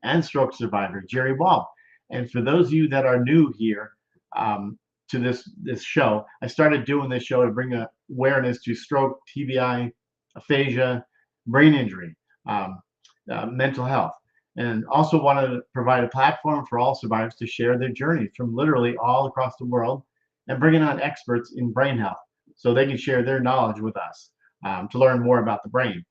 and stroke survivor, Jerry Wall. And for those of you that are new here to this show, I started doing this show to bring awareness to stroke, TBI, aphasia, brain injury, mental health, and also wanted to provide a platform for all survivors to share their journeys from literally all across the world and bringing on experts in brain health so they can share their knowledge with us to learn more about the brain.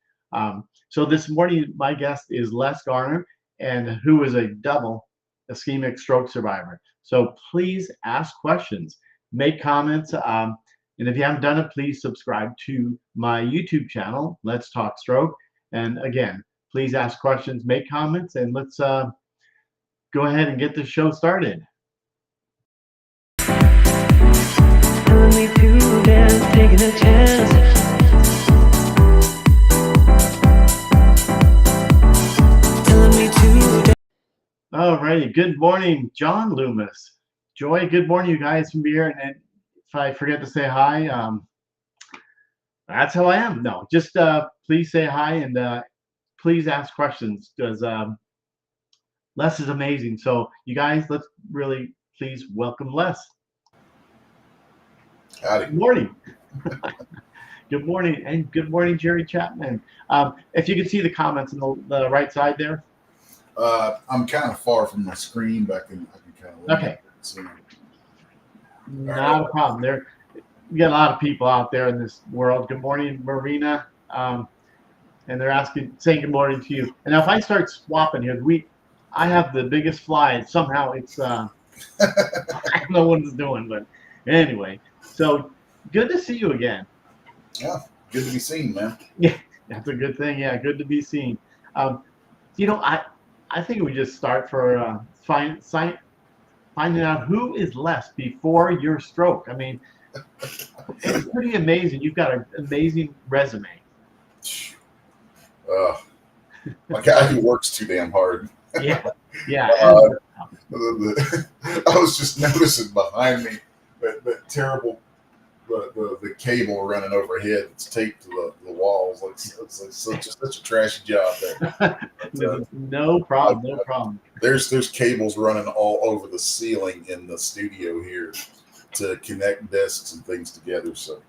So this morning, my guest is Les Garner, and who is a double ischemic stroke survivor. So please ask questions, make comments, and if you haven't done it, please subscribe to my YouTube channel, Let's Talk Stroke. And again, please ask questions, make comments, and let's go ahead and get the show started. All righty. Good morning, John Loomis. Joy, good morning, you guys from here. And if I forget to say hi, that's how I am. No, just please say hi and please ask questions because Les is amazing. So you guys, let's really please welcome Les. Howdy. Good morning. Good morning, and good morning, Jerry Chapman. If you can see the comments on the right side there. I'm kind of far from my screen, but I can kind of Okay. Not a problem. We got a lot of people out there in this world. Good morning, Marina. And they're saying good morning to you. And now if I start swapping here, I have the biggest fly, and somehow it's I don't know what it's doing, but anyway. So good to see you again. Yeah, good to be seen, man. Yeah, that's a good thing. Yeah, good to be seen. I think we just start for finding out who is Les before your stroke. I mean, it's pretty amazing. You've got an amazing resume. My guy who works too damn hard. Yeah. I was just noticing behind me that terrible the cable running overhead that's taped to the walls. It's such a trashy job there. No problem. There's cables running all over the ceiling in the studio here to connect desks and things together. So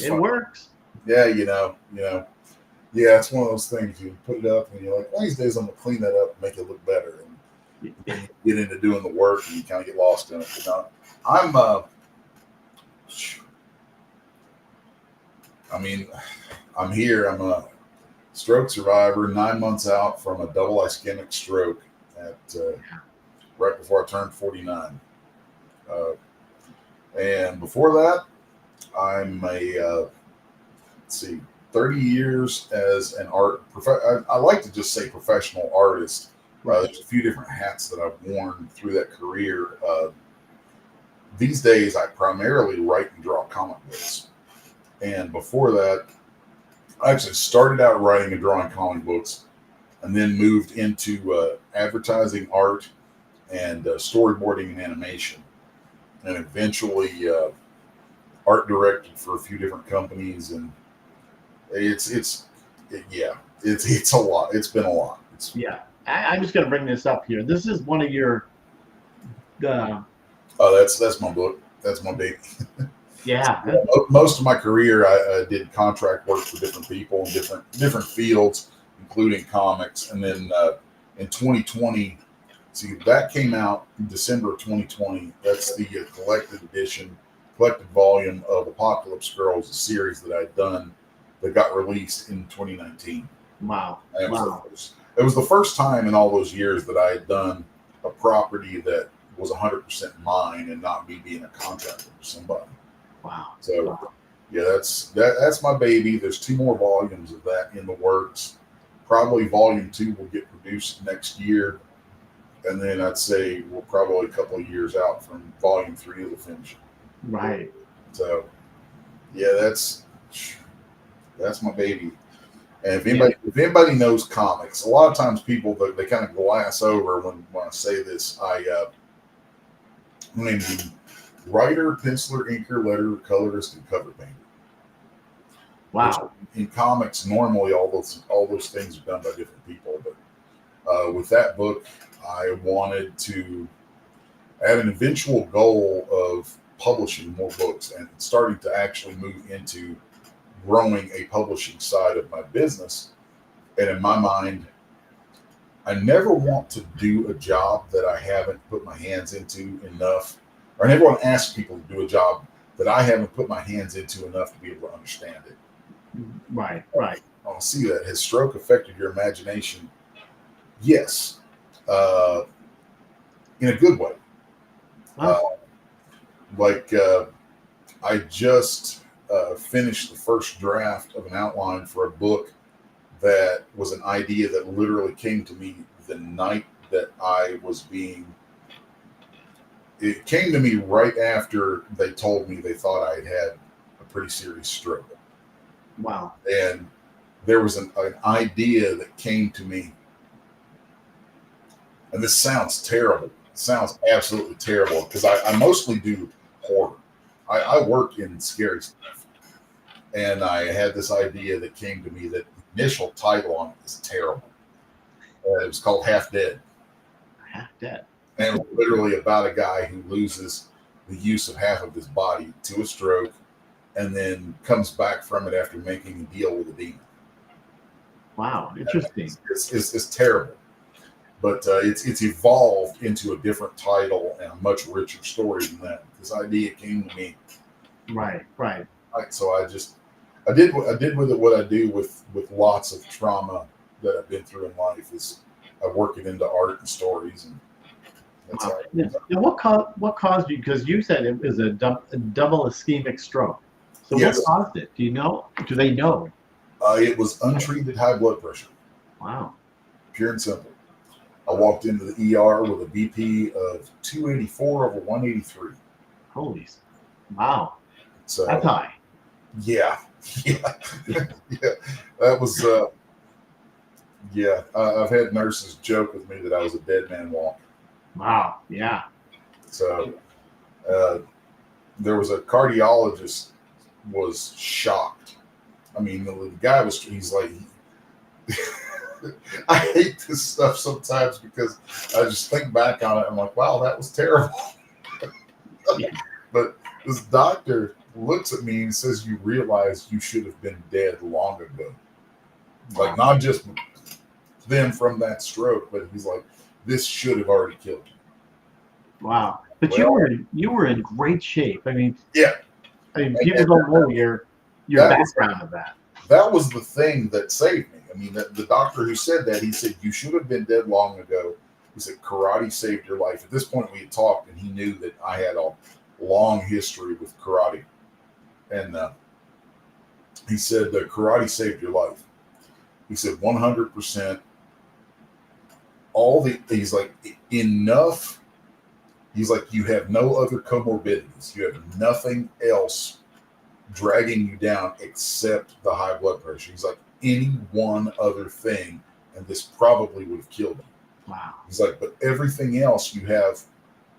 it works. Yeah, yeah, it's one of those things you put it up and you're like, these days I'm gonna clean that up and make it look better. And you get into doing the work and you kind of get lost in it. I'm here. I'm a stroke survivor, 9 months out from a double ischemic stroke at right before I turned 49. And before that, I'm a 30 years as an I like to just say professional artist. There's a few different hats that I've worn through that career. These days, I primarily write and draw comic books. And before that, I actually started out writing and drawing comic books and then moved into advertising, art, and storyboarding and animation. And eventually art directed for a few different companies. And it's a lot. It's been a lot. I'm just going to bring this up here. This is one of your... that's my book. That's my baby. Yeah. Most of my career, I did contract work for different people in different fields, including comics. And then in 2020, that came out in December of 2020. That's the collected volume of Apocalypse Girls, a series that I'd done that got released in 2019. Wow. It was the first time in all those years that I had done a property that was 100% mine and not me being a contractor for somebody. Wow. So, yeah, that's my baby. There's 2 more volumes of that in the works. Probably volume 2 will get produced next year. And then I'd say we're probably a couple of years out from volume 3 of the finish. Right. So, yeah, that's my baby. And if anybody knows comics, a lot of times people they kind of glass over when I say this. I'm a writer, penciler, inker, letterer, colorist, and cover painter. Wow. Which in comics, normally all those things are done by different people, but With that book, I had an eventual goal of publishing more books and starting to actually move into growing a publishing side of my business. And in my mind, I never want to do a job that I haven't put my hands into enough, or I never want to ask people to do a job that I haven't put my hands into enough to be able to understand it. Right. I'll see that. Has stroke affected your imagination? Yes, in a good way. Wow. I just finished the first draft of an outline for a book that was an idea that literally came to me the night that it came to me right after they told me they thought I had a pretty serious stroke. Wow. And there was an idea that came to me, and this sounds terrible. It sounds absolutely terrible because I mostly do horror. I work in scary stuff. And I had this idea that came to me that the initial title on it is terrible. It was called Half Dead. Half Dead. And it was literally about a guy who loses the use of half of his body to a stroke and then comes back from it after making a deal with a demon. Wow, interesting. It's terrible. But it's evolved into a different title and a much richer story than that. This idea came to me. Right. So I did with it what I do with lots of trauma that I've been through in life is I work it into art and stories, and that's how. Now, what caused you? Because you said it was a double ischemic stroke. So Yes. what caused it? Do you know? Do they know? It was untreated high blood pressure, Wow. pure and simple. I walked into the ER with a BP of 284 over 183. Holy. Wow. So That's high. yeah. That was I've had nurses joke with me that I was a dead man walking. Wow. Yeah. So there was a cardiologist was shocked. I mean, the guy he's like, I hate this stuff sometimes because I just think back on it. I'm like, wow, that was terrible. Yeah. But this doctor looks at me and says, you realize you should have been dead long ago. Like, not just then from that stroke, but he's like, this should have already killed you. Wow. But you were in great shape. I mean, yeah. People don't know your background of that. That was the thing that saved me. I mean, the doctor who said that, he said, you should have been dead long ago. He said, karate saved your life. At this point, we had talked, and he knew that I had a long history with karate. And he said, karate saved your life. He said, 100%. He's like, enough. He's like, you have no other comorbidities. You have nothing else dragging you down except the high blood pressure. He's like, any one other thing, and this probably would have killed you. Wow. He's like, but everything else you have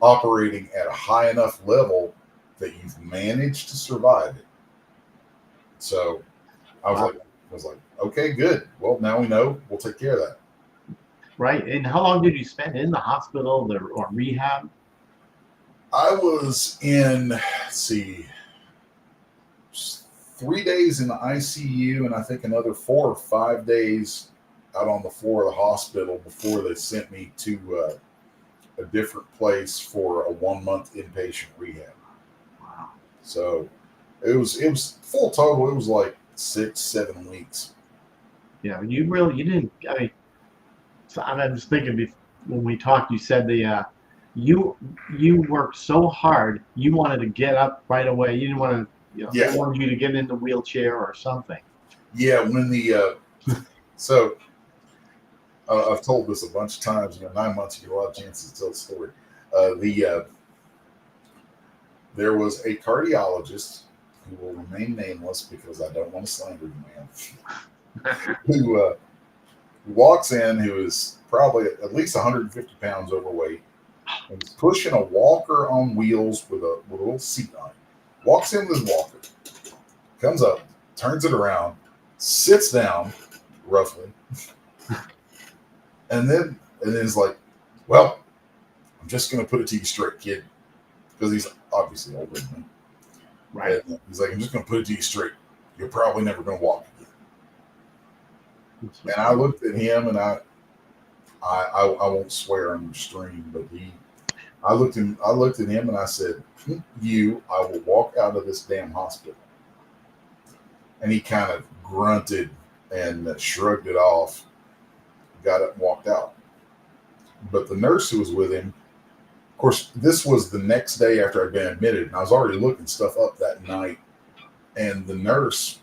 operating at a high enough level that you've managed to survive it. So I was like, okay, good. Well, now we know. We'll take care of that. Right. And how long did you spend in the hospital or rehab? I was in, let's see, 3 days in the ICU, and I think another 4 or 5 days out on the floor of the hospital before they sent me to a different place for a 1-month inpatient rehab. Wow. So it was full total. It was like 6-7 weeks. Yeah. You didn't. I mean, so I'm just thinking when we talked, you said you worked so hard. You wanted to get up right away. You didn't want to. They wanted you to get in the wheelchair or something. Yeah, when so I've told this a bunch of times. 9 months, you get a lot of chances to tell the story. There was a cardiologist who will remain nameless because I don't want to slander the man. who walks in, who is probably at least 150 pounds overweight, and he's pushing a walker on wheels with a little seat on it. Walks in with his walker, comes up, turns it around, sits down, roughly, And then it's like, well, I'm just going to put it to you straight, kid. Because he's obviously older than me. Right. And he's like, I'm just going to put it to you straight. You're probably never going to walk again. And I looked at him, and I won't swear on the stream, but I looked at him, and I said, I will walk out of this damn hospital. And he kind of grunted and shrugged it off, got up and walked out. But the nurse who was with him, of course, this was the next day after I'd been admitted, and I was already looking stuff up that night. And the nurse,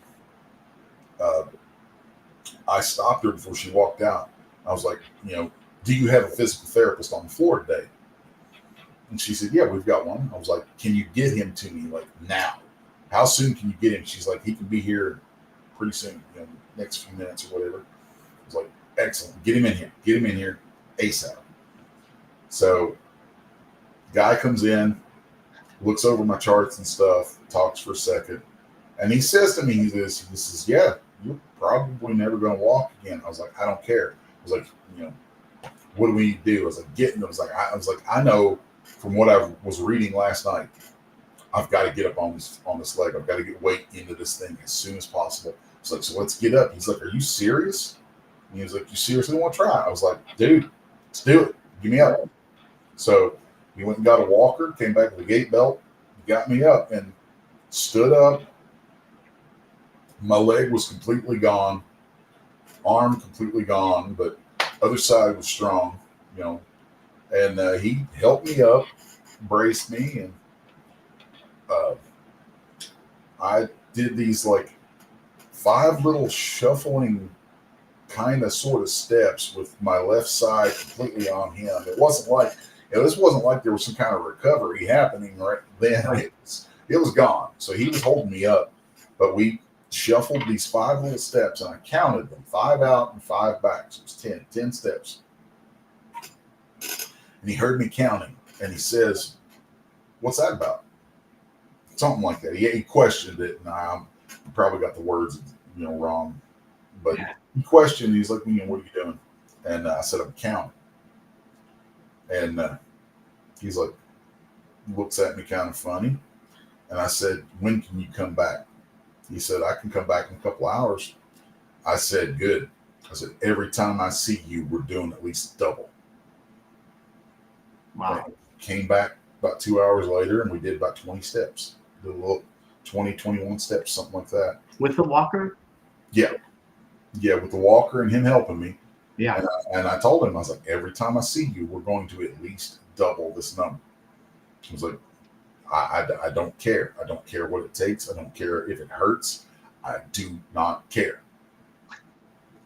I stopped her before she walked out. I was like, do you have a physical therapist on the floor today? And she said, yeah, we've got one. I was like, can you get him to me like now? How soon can you get him? She's like, he can be here pretty soon, next few minutes or whatever. I was like, excellent. Get him in here. Get him in here ASAP. So guy comes in, looks over my charts and stuff, talks for a second. And he says to me, he says, yeah, you're probably never going to walk again. I was like, I don't care. I was like, what do we need to do? I was like, I was like, I know from what I was reading last night, I've got to get up on this leg. I've got to get weight into this thing as soon as possible. It's like, so let's get up. He's like, are you serious? And he was like, you seriously want to try? I was like, dude, let's do it. Give me up. So he went and got a walker, came back with a gait belt, got me up, and stood up. My leg was completely gone, arm completely gone, but other side was strong, And he helped me up, braced me, and I did these like 5 little shuffling kind of sort of steps with my left side completely on him. It wasn't like this wasn't like there was some kind of recovery happening right then. It was gone. So he was holding me up, but we shuffled these 5 little steps, and I counted them, 5 out and 5 back. So it was 10 steps. And he heard me counting, and he says, what's that about? Something like that. He questioned it, and I probably got the words, wrong. But he questioned. He's like, what are you doing? And I said, I'm counting. And he's like, looks at me kind of funny. And I said, when can you come back? He said, I can come back in a couple hours. I said, good. I said, every time I see you, we're doing at least double. Wow. And came back about 2 hours later, and we did about 20 steps. Did a little 20, 21 steps, something like that. With the walker? Yeah. Yeah, with the walker and him helping me. Yeah. And I told him, I was like, every time I see you, we're going to at least double this number. He was like, I don't care. I don't care what it takes. I don't care if it hurts. I do not care.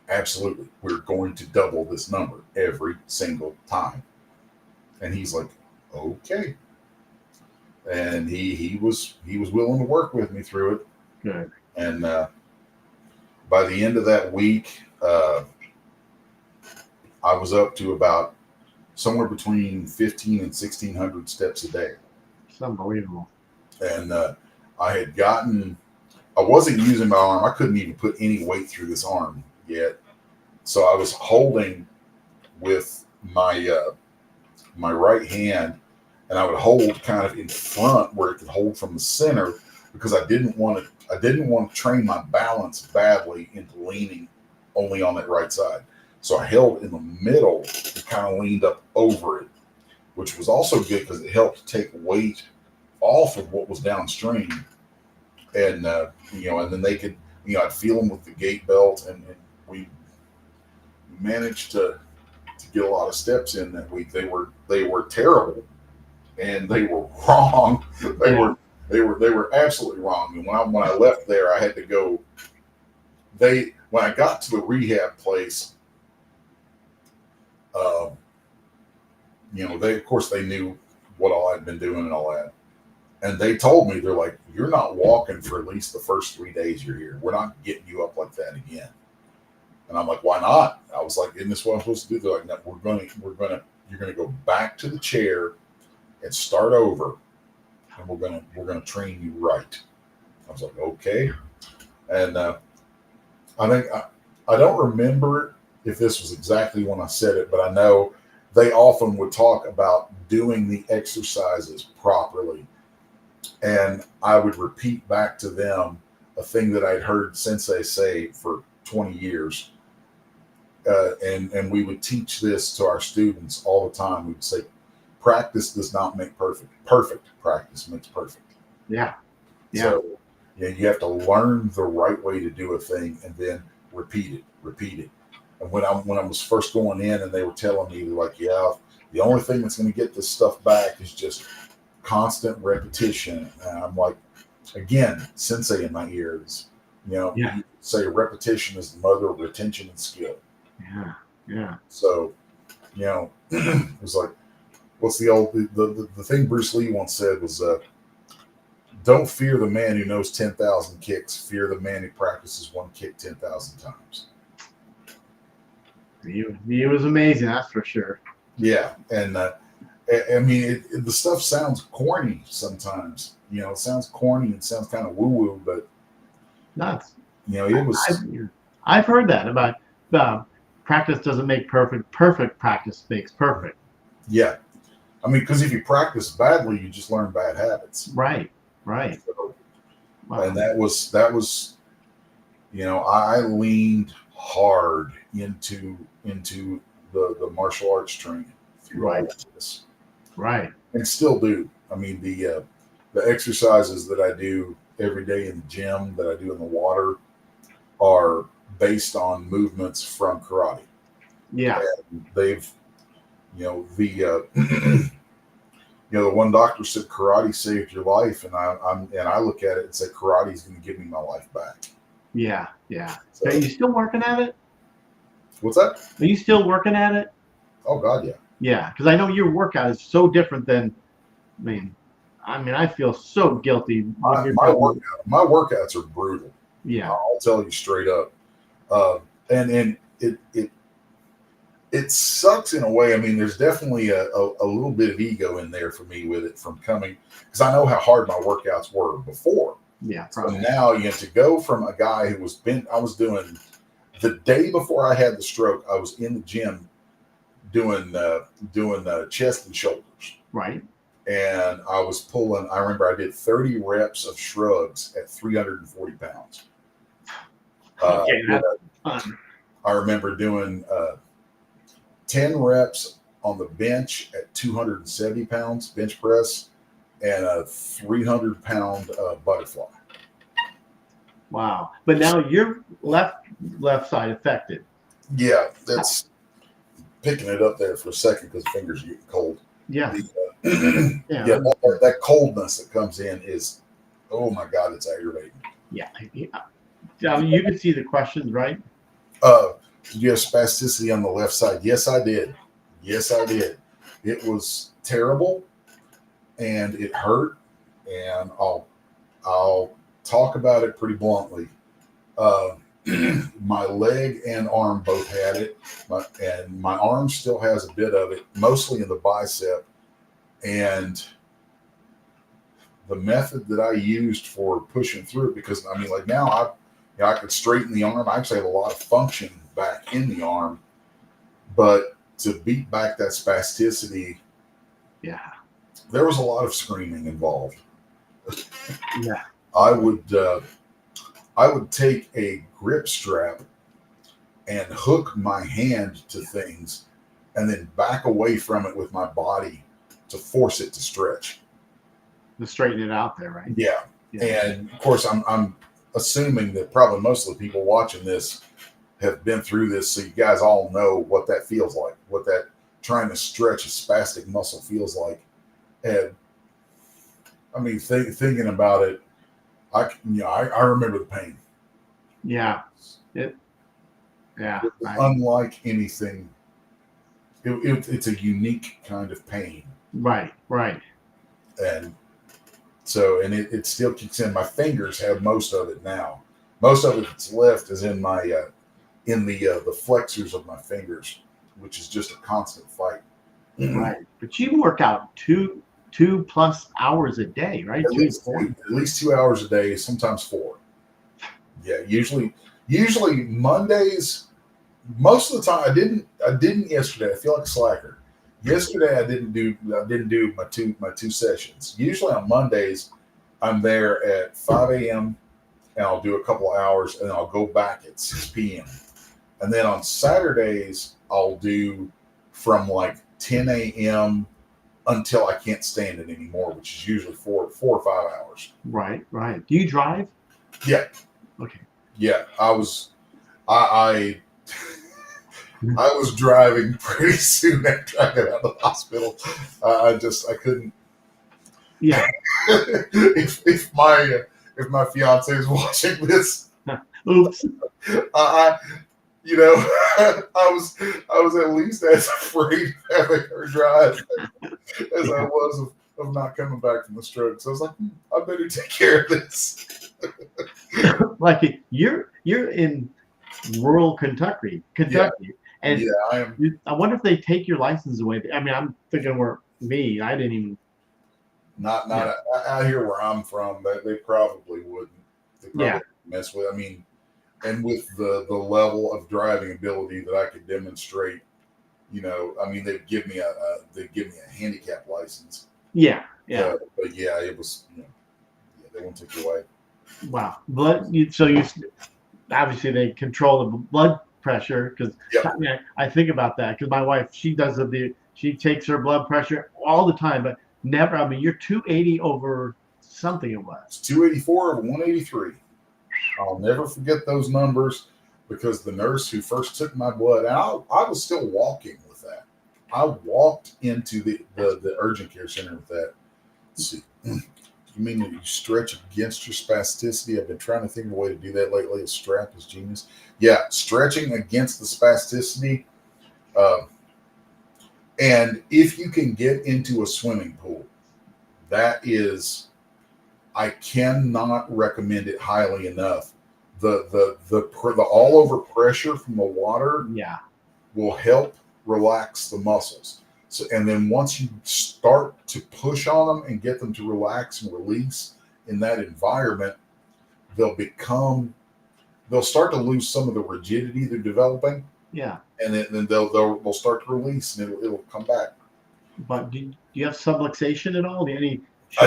Absolutely. We're going to double this number every single time. And he's like, okay. And he was willing to work with me through it. Good. And by the end of that week, I was up to about somewhere between 1,500 and 1,600 steps a day. It's unbelievable. And I wasn't using my arm. I couldn't even put any weight through this arm yet. So I was holding with my my right hand, and I would hold kind of in front where it could hold from the center, because I didn't want to train my balance badly into leaning only on that right side. So I held in the middle and kind of leaned up over it, which was also good because it helped take weight off of what was downstream. And, and then they could, I'd feel them with the gait belt, and we managed to get a lot of steps in that week. They were terrible, and they were wrong. They were absolutely wrong. And when I left there, I had to go. When I got to the rehab place, they knew what all I'd been doing and all that. And they told me, they're like, you're not walking for at least the first 3 days you're here. We're not getting you up like that again. And I'm like, why not? I was like, isn't this what I'm supposed to do? They're like, no, you're going to go back to the chair and start over. And we're going to train you right. I was like, okay. And I think I don't remember if this was exactly when I said it, but I know they often would talk about doing the exercises properly. And I would repeat back to them a thing that I'd heard Sensei say for 20 years. And we would teach this to our students all the time. We'd say, practice does not make perfect. Perfect practice makes perfect. Yeah. So you have to learn the right way to do a thing and then repeat it. And when I was first going in and they were telling me, like, yeah, the only thing that's going to get this stuff back is just constant repetition. And I'm like, again, Sensei in my ears, you say repetition is the mother of retention and skill. Yeah. So, it was like, what's the thing Bruce Lee once said was, don't fear the man who knows 10,000 kicks. Fear the man who practices one kick 10,000 times. He was amazing, that's for sure. Yeah, and I mean, the stuff sounds corny sometimes. It sounds corny and sounds kind of woo-woo, but nuts. It was. I've heard that about practice doesn't make perfect. Perfect practice makes perfect. Yeah, I mean, because if you practice badly, you just learn bad habits. Right. So, wow. And that was, I leaned hard into the martial arts training through all of this. Right. And still do. I mean, the exercises that I do every day in the gym, that I do in the water, are based on movements from karate. Yeah. And they've, the one doctor said karate saved your life, and I look at it and say karate is going to give me my life back. Yeah. So, are you still working at it? What's that? Are you still working at it? Oh God, yeah. Yeah, because I know your workout is so different than. I mean, I feel so guilty. My workouts are brutal. Yeah, I'll tell you straight up. And it sucks in a way. I mean, there's definitely a little bit of ego in there for me with it from coming, because I know how hard my workouts were before. Yeah. So now to go from a guy who I was doing the day before I had the stroke, I was in the gym doing chest and shoulders. Right. And I was pulling. I remember I did 30 reps of shrugs at 340 pounds. Okay, that's fun. I remember doing 10 reps on the bench at 270 pounds bench press, and a 300-pound butterfly. Wow. But now you're left side affected. Yeah, that's picking it up there for a second because the fingers are getting cold. Yeah. That coldness that comes in is, oh my God, it's aggravating. Yeah. I mean, you can see the questions, right? Did you have spasticity on the left side? Yes, I did. It was terrible, and it hurt, and I'll talk about it pretty bluntly. My leg and arm both had it, and my arm still has a bit of it, mostly in the bicep. And the method that I used for pushing through it, because I mean, like now I could straighten the arm. I actually have a lot of function back in the arm, but to beat back that spasticity, there was a lot of screaming involved. Yeah. I would take a grip strap and hook my hand to things and then back away from it with my body to force it to stretch. To straighten it out there, right? Yeah. And of course, I'm assuming that probably most of the people watching this have been through this, so you guys all know what that feels like, what that trying to stretch a spastic muscle feels like. And I mean, thinking about it, I remember the pain. Yeah. It was unlike anything. It's a unique kind of pain. Right. And so, and it still kicks in. My fingers have most of it now. Most of it that's left is in my the flexors of my fingers, which is just a constant fight. Right. But you work out 2+ hours a day, right? At least 2 hours a day, sometimes 4. Yeah, usually Mondays most of the time I didn't yesterday. I feel like a slacker. Yesterday I didn't do my two sessions. Usually on Mondays I'm there at 5 a.m. and I'll do a couple of hours and then I'll go back at 6 p.m. And then on Saturdays I'll do from like 10 a.m. until I can't stand it anymore, which is usually four or 5 hours. Right. Do you drive? Yeah. Okay. Yeah. I was driving pretty soon after I got out of the hospital. I couldn't. Yeah. if my fiance is watching this, Oops. I was at least as afraid of having her drive as I was of not coming back from the stroke. So I was like, I better take care of this. Like you're in rural Kentucky, Yeah. and Yeah, I am. I wonder if they take your license away. I mean, I'm thinking I didn't even. Not out here where I'm from. They probably wouldn't. They probably wouldn't mess with. I mean, and with the level of driving ability that I could demonstrate, I mean, they'd give me a handicap license. Yeah. But yeah, it was. They won't take it away. Wow. So you obviously they control the blood pressure because I think about that because my wife she takes her blood pressure all the time, but never. I mean, you're 280 over something it was. It's 284 over 183. I'll never forget those numbers because the nurse who first took my blood, and I was still walking with that. I walked into the urgent care center with that. Let's see. You mean that you stretch against your spasticity? I've been trying to think of a way to do that lately. A strap is genius. Yeah, stretching against the spasticity. And if you can get into a swimming pool, I cannot recommend it highly enough. The all over pressure from the water will help relax the muscles. So, and then once you start to push on them and get them to relax and release in that environment, they'll start to lose some of the rigidity they're developing. Yeah. And then they'll start to release and it'll come back. But do you have subluxation at all? I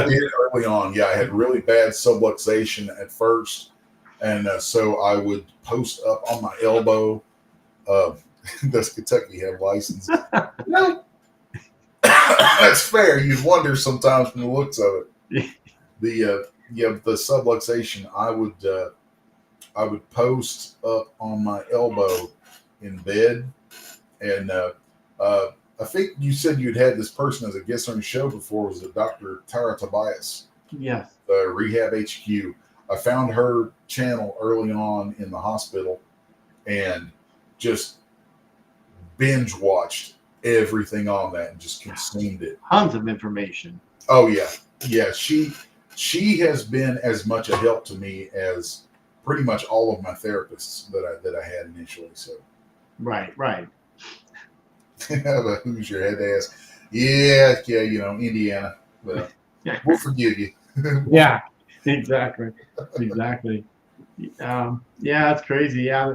did early on. Yeah, I had really bad subluxation at first. And so I would post up on my elbow. Does Kentucky have license? No. That's fair. You'd wonder sometimes from the looks of it. The subluxation, I would post up on my elbow in bed. And I think you said you'd had this person as a guest on your show before. Was it Dr. Tara Tobias? Yes. Rehab HQ. I found her channel early on in the hospital and just binge watched everything on that and just consumed it. Tons of information. Oh yeah. Yeah. She has been as much a help to me as pretty much all of my therapists that I had initially. So Right. But who's your head ass? Yeah, Indiana. But we'll forgive you. Yeah, exactly. Yeah, it's crazy. Yeah.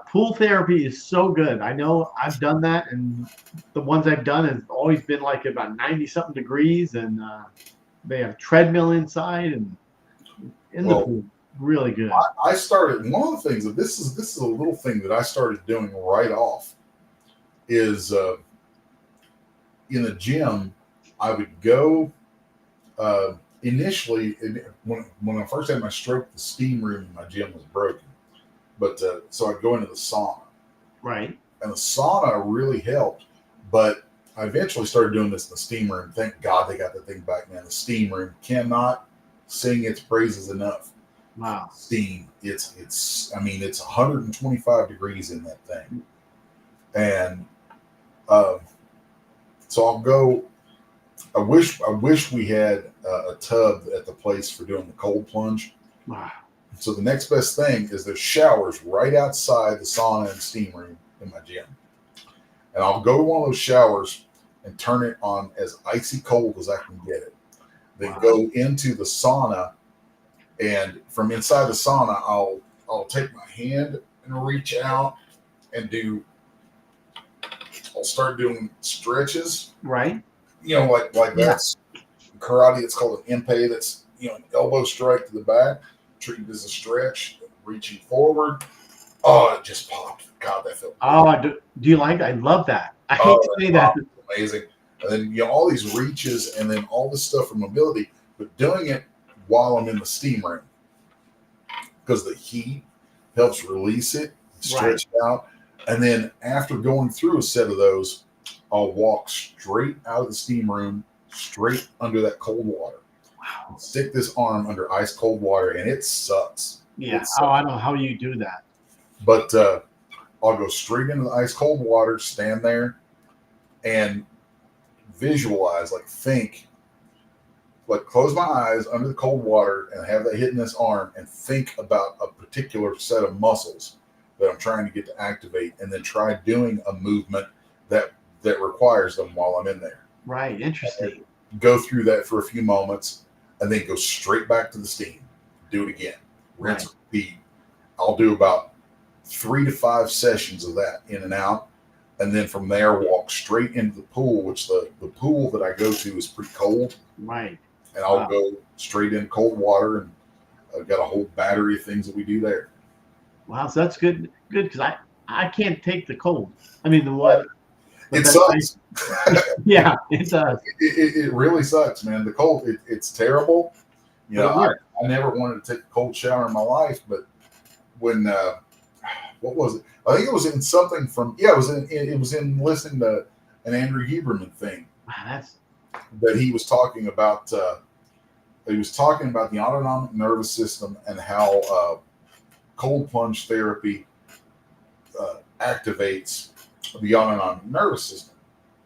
Pool therapy is so good. I know I've done that, and the ones I've done has always been like about 90-something degrees, and they have a treadmill inside and in the pool. Really good. I started, one of the things, this is a little thing that I started doing right off, is in the gym, I would go initially, when I first had my stroke, the steam room in my gym was broken. But so I'd go into the sauna. Right. And the sauna really helped. But I eventually started doing this in the steam room. Thank God they got the thing back, man. The steam room cannot sing its praises enough. Wow. Steam. It's 125 degrees in that thing. And so I'll go. I wish we had a tub at the place for doing the cold plunge. Wow. So the next best thing is there's showers right outside the sauna and steam room in my gym. And I'll go to one of those showers and turn it on as icy cold as I can get it. Then go into the sauna, and from inside the sauna, I'll take my hand and reach out and I'll start doing stretches. Right. Like Yeah. that's karate. It's called an impei. That's an elbow strike to the back, treated as a stretch, reaching forward. Oh, it just popped. God, that felt good. Oh, do you like? I love that. I hate to say that. Amazing. And then all these reaches, and then all this stuff for mobility, but doing it while I'm in the steam room because the heat helps release it, stretch it out. And then after going through a set of those, I'll walk straight out of the steam room, straight under that cold water. Wow. Stick this arm under ice cold water, and it sucks. Yeah. Oh, I don't know how you do that. But I'll go straight into the ice cold water, stand there, and visualize, think, close my eyes under the cold water and have that hitting this arm and think about a particular set of muscles that I'm trying to get to activate, and then try doing a movement that requires them while I'm in there. Right. Interesting. Go through that for a few moments and then go straight back to the steam. Do it again. Rinse, repeat. I'll do about 3 to 5 sessions of that in and out. And then from there, walk straight into the pool, which the pool that I go to is pretty cold. Right. And I'll go straight in cold water, and I've got a whole battery of things that we do there. Wow, so that's good because I can't take the cold. I mean, the what? It sucks. Yeah, it does. It really sucks, man. The cold, it's terrible. I never wanted to take a cold shower in my life, but when what was it? I think it was in something from it was in listening to an Andrew Huberman thing. Wow, that he was talking about. He was talking about the autonomic nervous system and how cold plunge therapy activates the autonomic nervous system.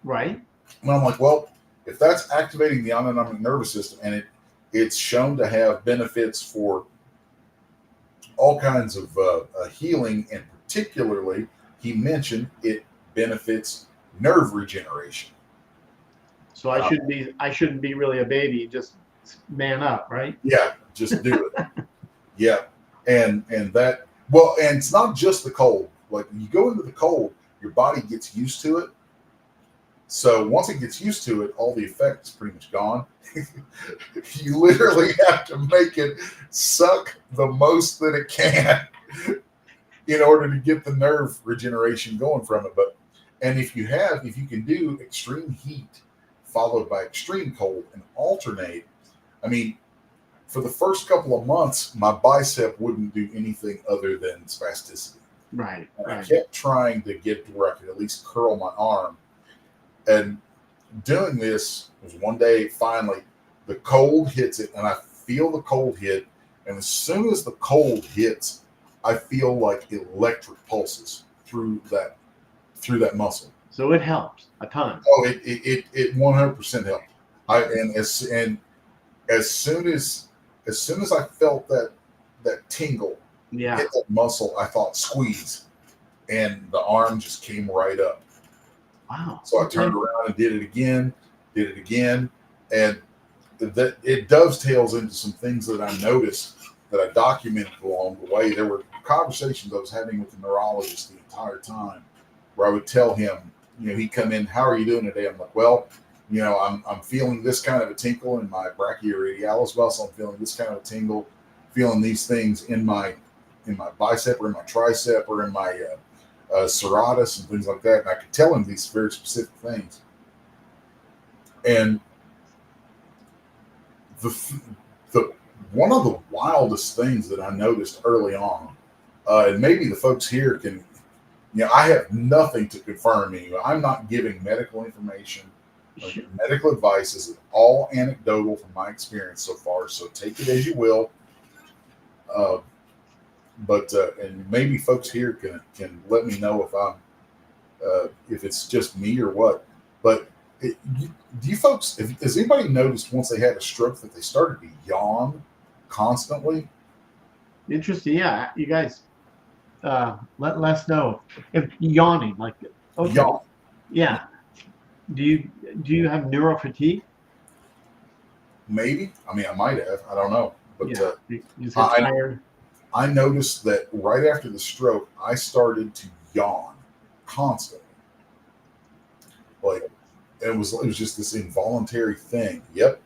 Right. And I'm like, well, if that's activating the autonomic nervous system, and it's shown to have benefits for all kinds of healing, and particularly, he mentioned it benefits nerve regeneration. So I shouldn't be really a baby. Just man up, right? Yeah, just do it. Yeah, and that. Well, and it's not just the cold. Like you go into the cold, your body gets used to it. So once it gets used to it, all the effect is pretty much gone. You literally have to make it suck the most that it can in order to get the nerve regeneration going from it. And if you can do extreme heat followed by extreme cold and alternate, I mean, for the first couple of months, my bicep wouldn't do anything other than spasticity. Right. I kept trying to get to where I could at least curl my arm. And doing this was one day, finally, the cold hits it, and I feel the cold hit. And as soon as the cold hits, I feel like electric pulses through that muscle. So it helps a ton. Oh, it 100% helped. As soon as I felt that tingle hit that muscle, I thought squeeze, and the arm just came right up. Wow. So I turned around and did it again, and that it dovetails into some things that I noticed that I documented along the way. There were conversations I was having with the neurologist the entire time where I would tell him, he'd come in, how are you doing today? I'm like, well, I'm feeling this kind of a tinkle in my brachioradialis muscle. I'm feeling this kind of a tingle, feeling these things in my bicep or in my tricep or in my serratus and things like that. And I could tell him these very specific things. And the one of the wildest things that I noticed early on, and maybe the folks here can, I have nothing to confirm me. I'm not giving medical information. Medical advice. This is all anecdotal from my experience so far, so take it as you will. But and maybe folks here can let me know if it's just me or what. But do you folks? Has anybody noticed once they had a stroke that they started to yawn constantly? Interesting. Yeah, you guys, let us know if yawning like it. Okay. Yawn. Yeah. Do you have neuro fatigue? Maybe. I mean, I might have. I don't know. But you get tired. I noticed that right after the stroke, I started to yawn constantly. Like it was just this involuntary thing. Yep.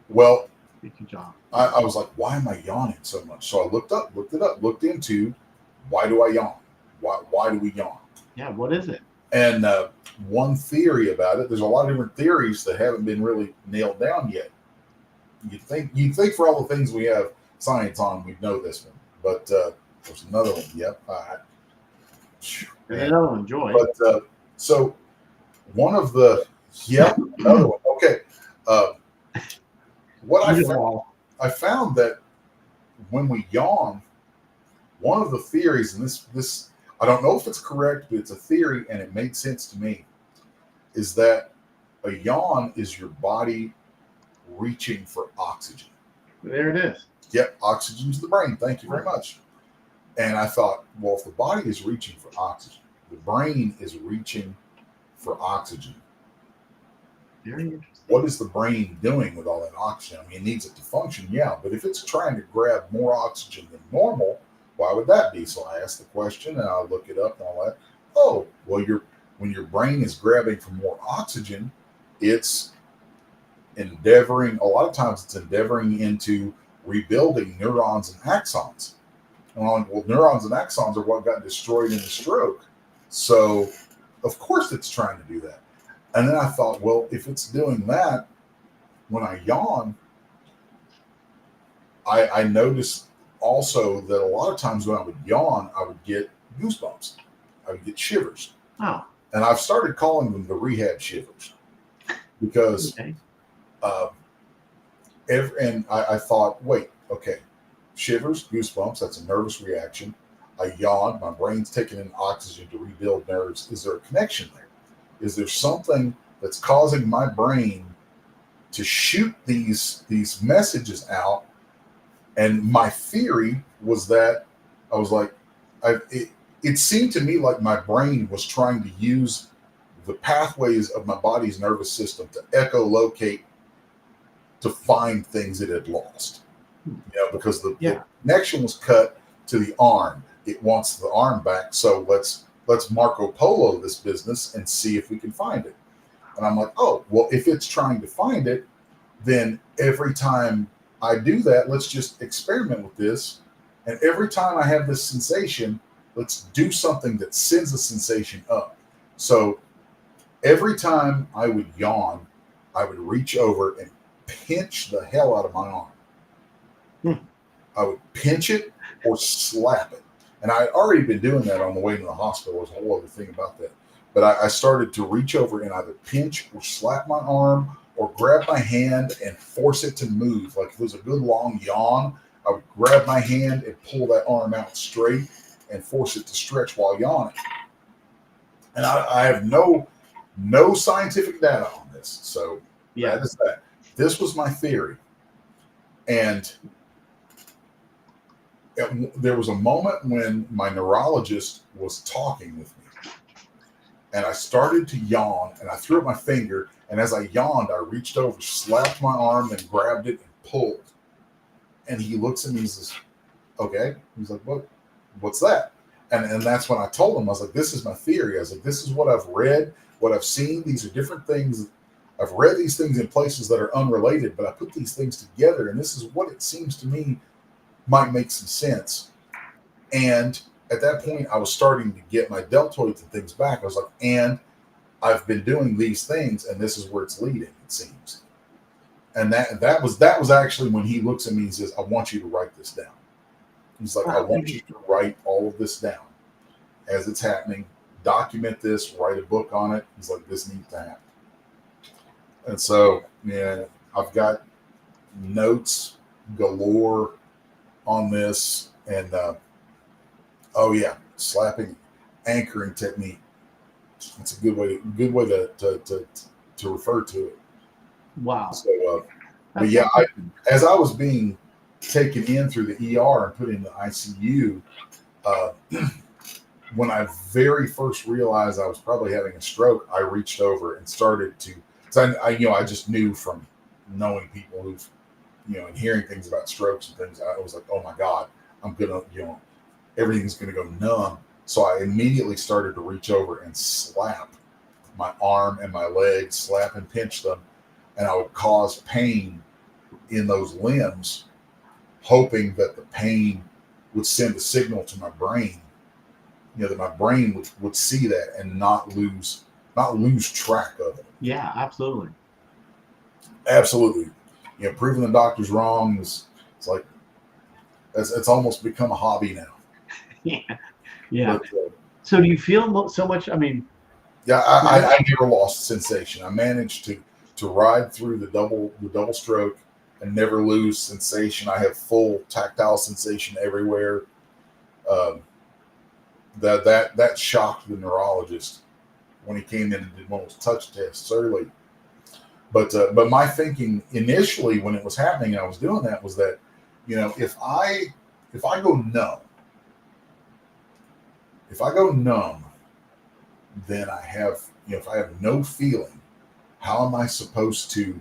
Well, Good job. I was like, why am I yawning so much? So I looked it up, looked into why do I yawn? Why do we yawn? Yeah, what is it? And one theory about it, there's a lot of different theories that haven't been really nailed down yet. You'd think for all the things we have science on, we'd know this one. But there's another one. Yep. Another one, Joy. But so one of the another one. Okay. What I found that when we yawn, one of the theories, and this I don't know if it's correct, but it's a theory and it made sense to me, is that a yawn is your body reaching for oxygen. There it is. Yep, oxygen to the brain. Thank you very much. And I thought, well, if the body is reaching for oxygen, the brain is reaching for oxygen. Very interesting. What is the brain doing with all that oxygen? I mean, it needs it to function, yeah, but if it's trying to grab more oxygen than normal, why would that be? So I asked the question and I look it up and all that. Oh, well, when your brain is grabbing for more oxygen, it's endeavoring, a lot of times it's endeavoring into rebuilding neurons and axons. And I'm like, well, neurons and axons are what got destroyed in the stroke. So, of course, it's trying to do that. And then I thought, well, if it's doing that, when I yawn, I noticed also that a lot of times when I would yawn, I would get goosebumps. I would get shivers. Oh. And I've started calling them the rehab shivers because, I thought, wait, okay, shivers, goosebumps, that's a nervous reaction. I yawn, my brain's taking in oxygen to rebuild nerves. Is there a connection there? Is there something that's causing my brain to shoot these messages out? And my theory was that I was like, it seemed to me like my brain was trying to use the pathways of my body's nervous system to echolocate to find things it had lost. Because the connection was cut to the arm. It wants the arm back. So let's Marco Polo this business and see if we can find it. And I'm like, oh, well, if it's trying to find it, then every time I do that, let's just experiment with this. And every time I have this sensation, let's do something that sends the sensation up. So every time I would yawn, I would reach over and pinch the hell out of my arm. I would pinch it or slap it. And I had already been doing that on the way to the hospital. There's a whole other thing about that. But I started to reach over and either pinch or slap my arm or grab my hand and force it to move. Like if it was a good long yawn, I would grab my hand and pull that arm out straight and force it to stretch while yawning. And I have no scientific data on this. So that is that. This was my theory. And there was a moment when my neurologist was talking with me. And I started to yawn, and I threw up my finger. And as I yawned, I reached over, slapped my arm, and grabbed it and pulled. And he looks at me and says, okay. He's like, what's that? And that's when I told him, I was like, this is my theory. I was like, this is what I've read, what I've seen. These are different things. I've read these things in places that are unrelated, but I put these things together, and this is what it seems to me might make some sense. And at that point, I was starting to get my deltoids and things back. I was like, and I've been doing these things, and this is where it's leading, it seems. And that was actually when he looks at me and says, I want you to write this down. He's like, I want you to write all of this down as it's happening. Document this, write a book on it. He's like, this needs to happen. And so, I've got notes galore on this. And, slapping, anchoring technique. It's a good way to refer to it. Wow. So, as I was being taken in through the ER and put in the ICU, when I very first realized I was probably having a stroke, I reached over and started to. I just knew from knowing people who've, and hearing things about strokes and things. I was like, oh my God, everything's gonna go numb. So I immediately started to reach over and slap my arm and my leg, slap and pinch them, and I would cause pain in those limbs, hoping that the pain would send a signal to my brain, that my brain would see that and not lose track of it. Yeah, absolutely. Absolutely. Proving the doctors wrong it's like it's almost become a hobby now. Yeah. Yeah. But, so do you feel so much? I mean, yeah, I never lost sensation. I managed to ride through the double stroke and never lose sensation. I have full tactile sensation everywhere. That shocked the neurologist when he came in and did one of those touch tests early. But my thinking initially when it was happening and I was doing that was that, if I go numb, then I have, if I have no feeling, how am I supposed to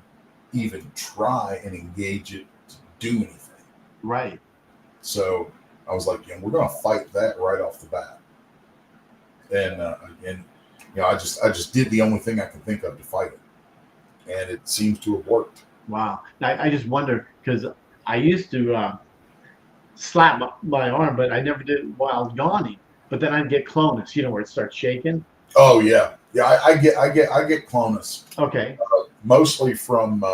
even try and engage it to do anything? Right. So I was like, we're going to fight that right off the bat. And I just did the only thing I can think of to fight it. And it seems to have worked. Wow. I just wonder, because I used to slap my arm, but I never did while yawning. But then I'd get clonus, where it starts shaking. Oh yeah, I get clonus. Okay. Mostly from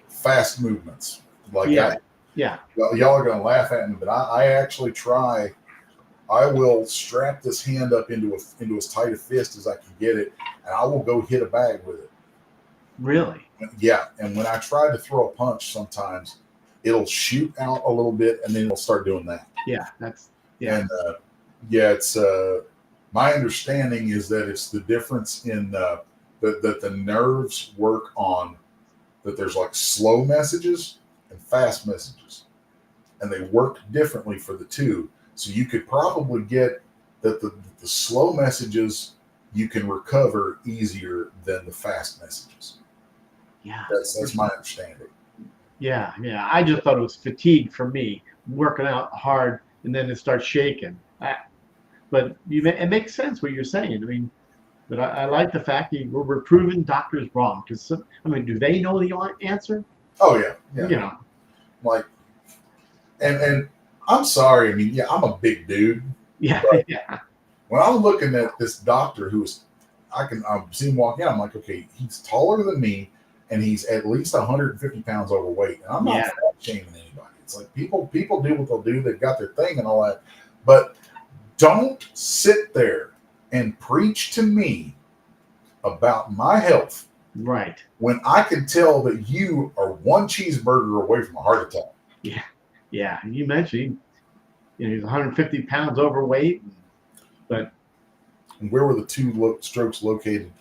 fast movements. Like yeah. Y'all are gonna laugh at me, but I actually try. I will strap this hand up into as tight a fist as I can get it, and I will go hit a bag with it. Really? Yeah, and when I try to throw a punch, sometimes it'll shoot out a little bit, and then it'll start doing that. Yeah, And it's my understanding is that it's the difference in that the nerves work on that. There's like slow messages and fast messages, and they work differently for the two. So you could probably get that the slow messages you can recover easier than the fast messages. Yeah, that's my understanding. Yeah. I just thought it was fatigue for me, working out hard, and then it starts shaking. But it makes sense what you're saying. I mean, but I like the fact that we're proving doctors wrong. Because do they know the answer? Oh yeah. Like, and I'm sorry. I mean, I'm a big dude. Yeah. When I'm looking at this doctor I've seen him walk in, I'm like, okay, he's taller than me, and he's at least 150 pounds overweight. And I'm not fat shaming anybody. It's like people do what they'll do. They've got their thing and all that. But don't sit there and preach to me about my health. Right. When I can tell that you are one cheeseburger away from a heart attack. Yeah. Yeah. You mentioned he's 150 pounds overweight. But where were the two strokes located?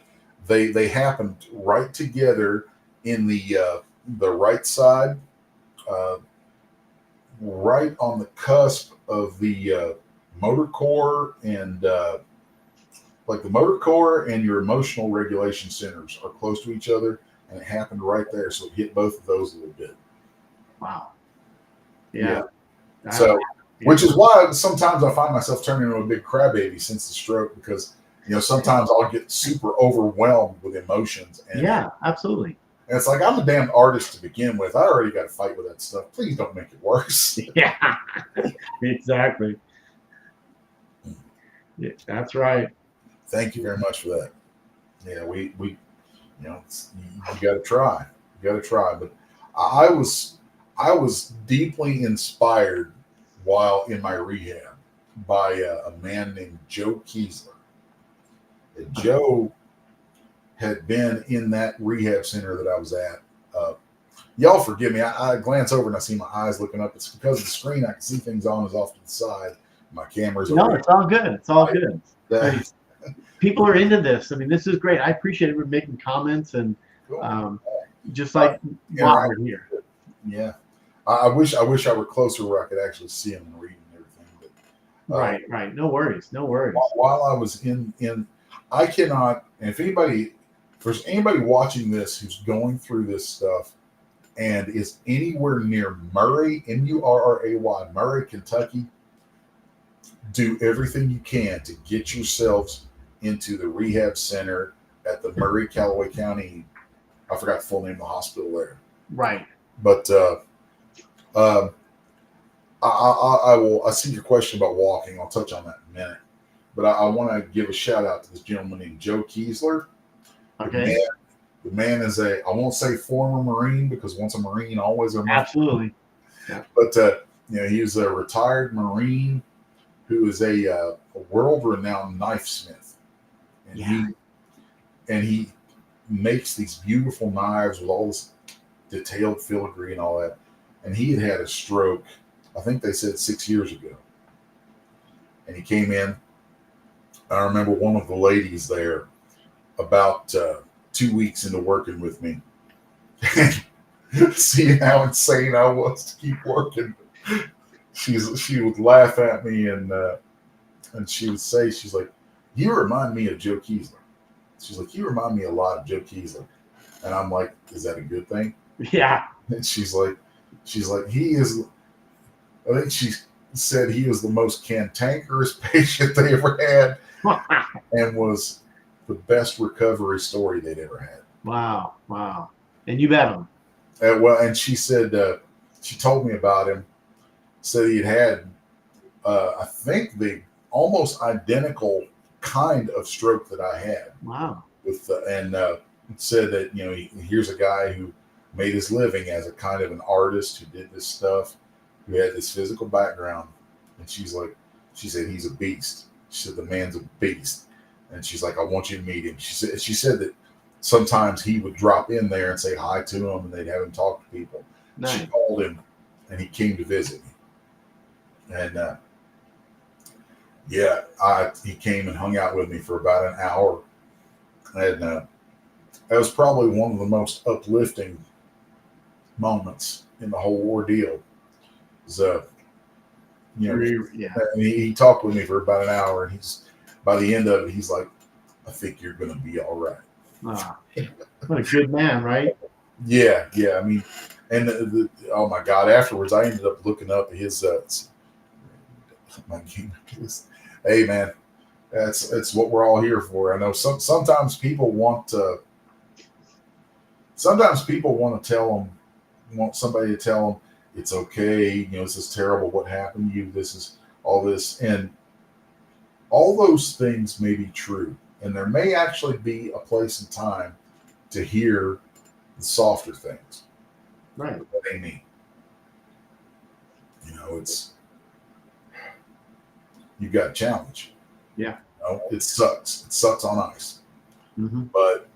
They happened right together in the right side, right on the cusp of the motor core and like the motor core and your emotional regulation centers are close to each other, and it happened right there. So it hit both of those a little bit. Wow. Yeah. So, which is why sometimes I find myself turning into a big crybaby since the stroke, because sometimes I'll get super overwhelmed with emotions. And, yeah, absolutely. And it's like, I'm a damn artist to begin with. I already got to fight with that stuff. Please don't make it worse. Yeah, exactly. Yeah, that's right. Thank you very much for that. Yeah, we you got to try. You got to try. But I was deeply inspired while in my rehab by a man named Joe Keyler. And Joe had been in that rehab center that I was at. Y'all forgive me. I glance over and I see my eyes looking up. It's because of the screen. I can see things on is off to the side. My camera's over. It's all good. It's all good. People are into this. I mean, this is great. I appreciate everyone making comments and just like while we're here. Yeah. I wish I were closer where I could actually see them and read and everything. But, right. No worries. While I was in, I cannot. And if there's anybody watching this who's going through this stuff, and is anywhere near Murray, Murray, Murray, Kentucky, do everything you can to get yourselves into the rehab center at the Murray, Callaway County. I forgot the full name of the hospital there. Right. But I will. I see your question about walking. I'll touch on that in a minute. But I want to give a shout out to this gentleman named Joe Keyler. Okay. The man is I won't say former Marine, because once a Marine, always a Marine. Absolutely. Yeah. But he was a retired Marine who is a world-renowned knife smith, and he makes these beautiful knives with all this detailed filigree and all that. And he had a stroke, I think they said 6 years ago, and he came in. I remember one of the ladies there, about 2 weeks into working with me, seeing how insane I was to keep working. She would laugh at me, and she would say, she's like, "You remind me of Joe Keyler." She's like, "You remind me a lot of Joe Keyler." And I'm like, "Is that a good thing?" Yeah. And she's like, "He is," I think she said, "He was the most cantankerous patient they ever had, and was the best recovery story they'd ever had." Wow. And you met him. And she said, she told me about him, said he had I think the almost identical kind of stroke that I had. Wow. And said that, here's a guy who made his living as a kind of an artist who did this stuff, who had this physical background. And she said, "He's a beast." She said, "The man's a beast." And she's like, "I want you to meet him." She said that sometimes he would drop in there and say hi to him, and they'd have him talk to people. Nice. She called him, and he came to visit me. And he came and hung out with me for about an hour. And that was probably one of the most uplifting moments in the whole ordeal. He talked with me for about an hour, and by the end of it, he's like, "I think you're going to be all right." What a good man, right? Yeah. I mean, and oh my God! Afterwards, I ended up looking up his my game. Hey man, that's what we're all here for. I know sometimes people want to. Sometimes people want somebody to tell them it's okay. This is terrible. What happened to you? This is all this, and all those things may be true, and there may actually be a place and time to hear the softer things, right? What they mean. You've got a challenge. Yeah. It sucks. It sucks on ice. Mm-hmm. But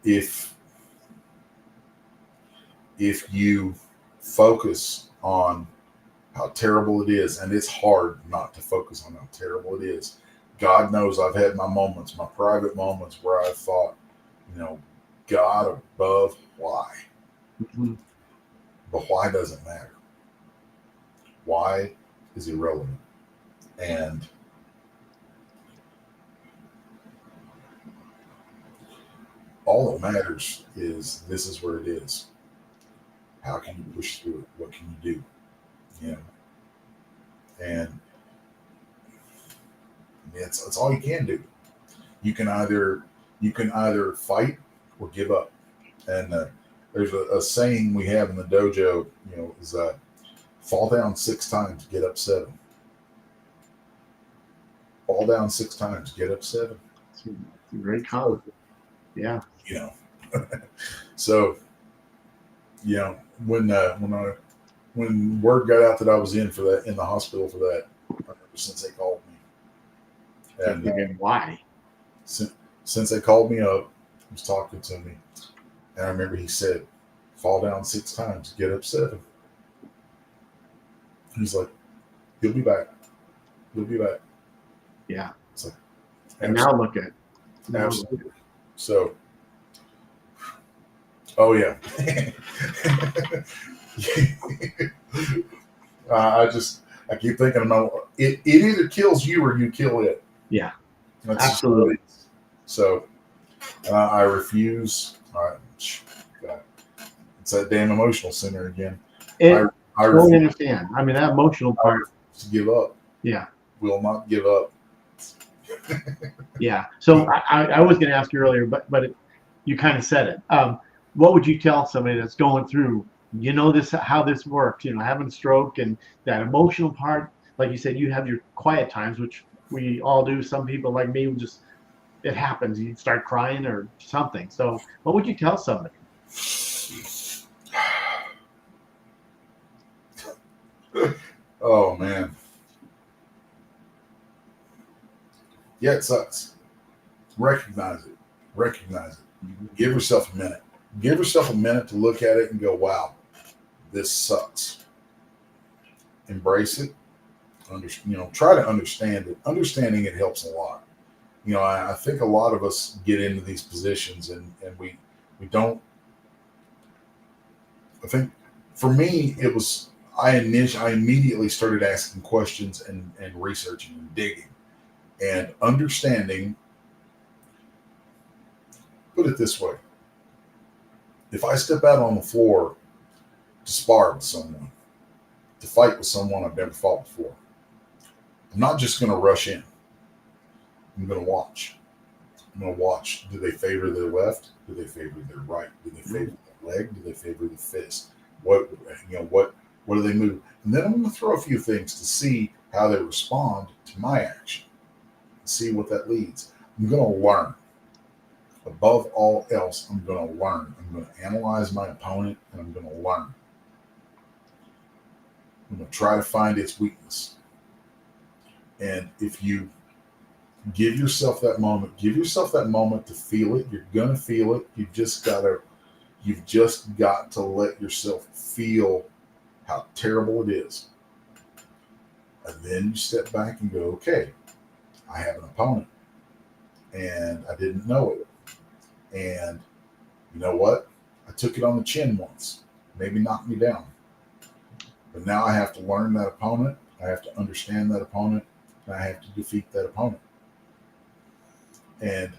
if you focus on how terrible it is, and it's hard not to focus on how terrible it is. God knows I've had my moments, my private moments, where I thought, God above, why? Mm-hmm. But why doesn't matter. Why is irrelevant. And all that matters is this is where it is. How can you push through it? What can you do? And it's all you can do. You can either fight or give up. And there's a saying we have in the dojo, is fall down 6 times, get up 7. Fall down 6 times, get up 7. It's a great comment. Yeah. So, when word got out that I was in the hospital for that, I remember since they called me. And why? Since they called me up, he was talking to me, and I remember he said, "Fall down 6 times, get up 7." He's like, "He'll be back. He'll be back." Yeah. It's like, and now look at it. Absolutely. So, oh yeah. I keep thinking about it. It either kills you or you kill it. Yeah. That's absolutely. So I refuse. God, It's that damn emotional center again. It I totally refuse understand. I mean, that emotional part. to give up. Yeah. Will not give up. Yeah. So I was going to ask you earlier, but you kind of said it. What would you tell somebody that's going through, this, how this works, having a stroke and that emotional part? Like you said, you have your quiet times, which we all do. Some people like me will just, it happens. You start crying or something. So what would you tell somebody? Oh man. Yeah, it sucks. Recognize it. Recognize it. Give yourself a minute. Give yourself a minute to look at it and go, wow, this sucks. Embrace it. Try to understand it. Understanding it helps a lot. I think a lot of us get into these positions and we don't. I think for me, it was, I immediately started asking questions and researching and digging and understanding. Put it this way. If I step out on the floor to spar with someone, to fight with someone I've never fought before, I'm not just going to rush in. I'm going to watch. I'm going to watch. Do they favor their left? Do they favor their right? Do they favor the leg? Do they favor the fist? What do they move? And then I'm going to throw a few things to see how they respond to my action. See what that leads. I'm going to learn. Above all else, I'm going to learn. I'm going to analyze my opponent and I'm going to learn. I'm going to try to find its weakness. And if you give yourself that moment to feel it, you're going to feel it. You've just got to let yourself feel how terrible it is. And then you step back and go, okay, I have an opponent and I didn't know it. And you know what? I took it on the chin once, maybe knocked me down. But now I have to learn that opponent. I have to understand that opponent. And I have to defeat that opponent. And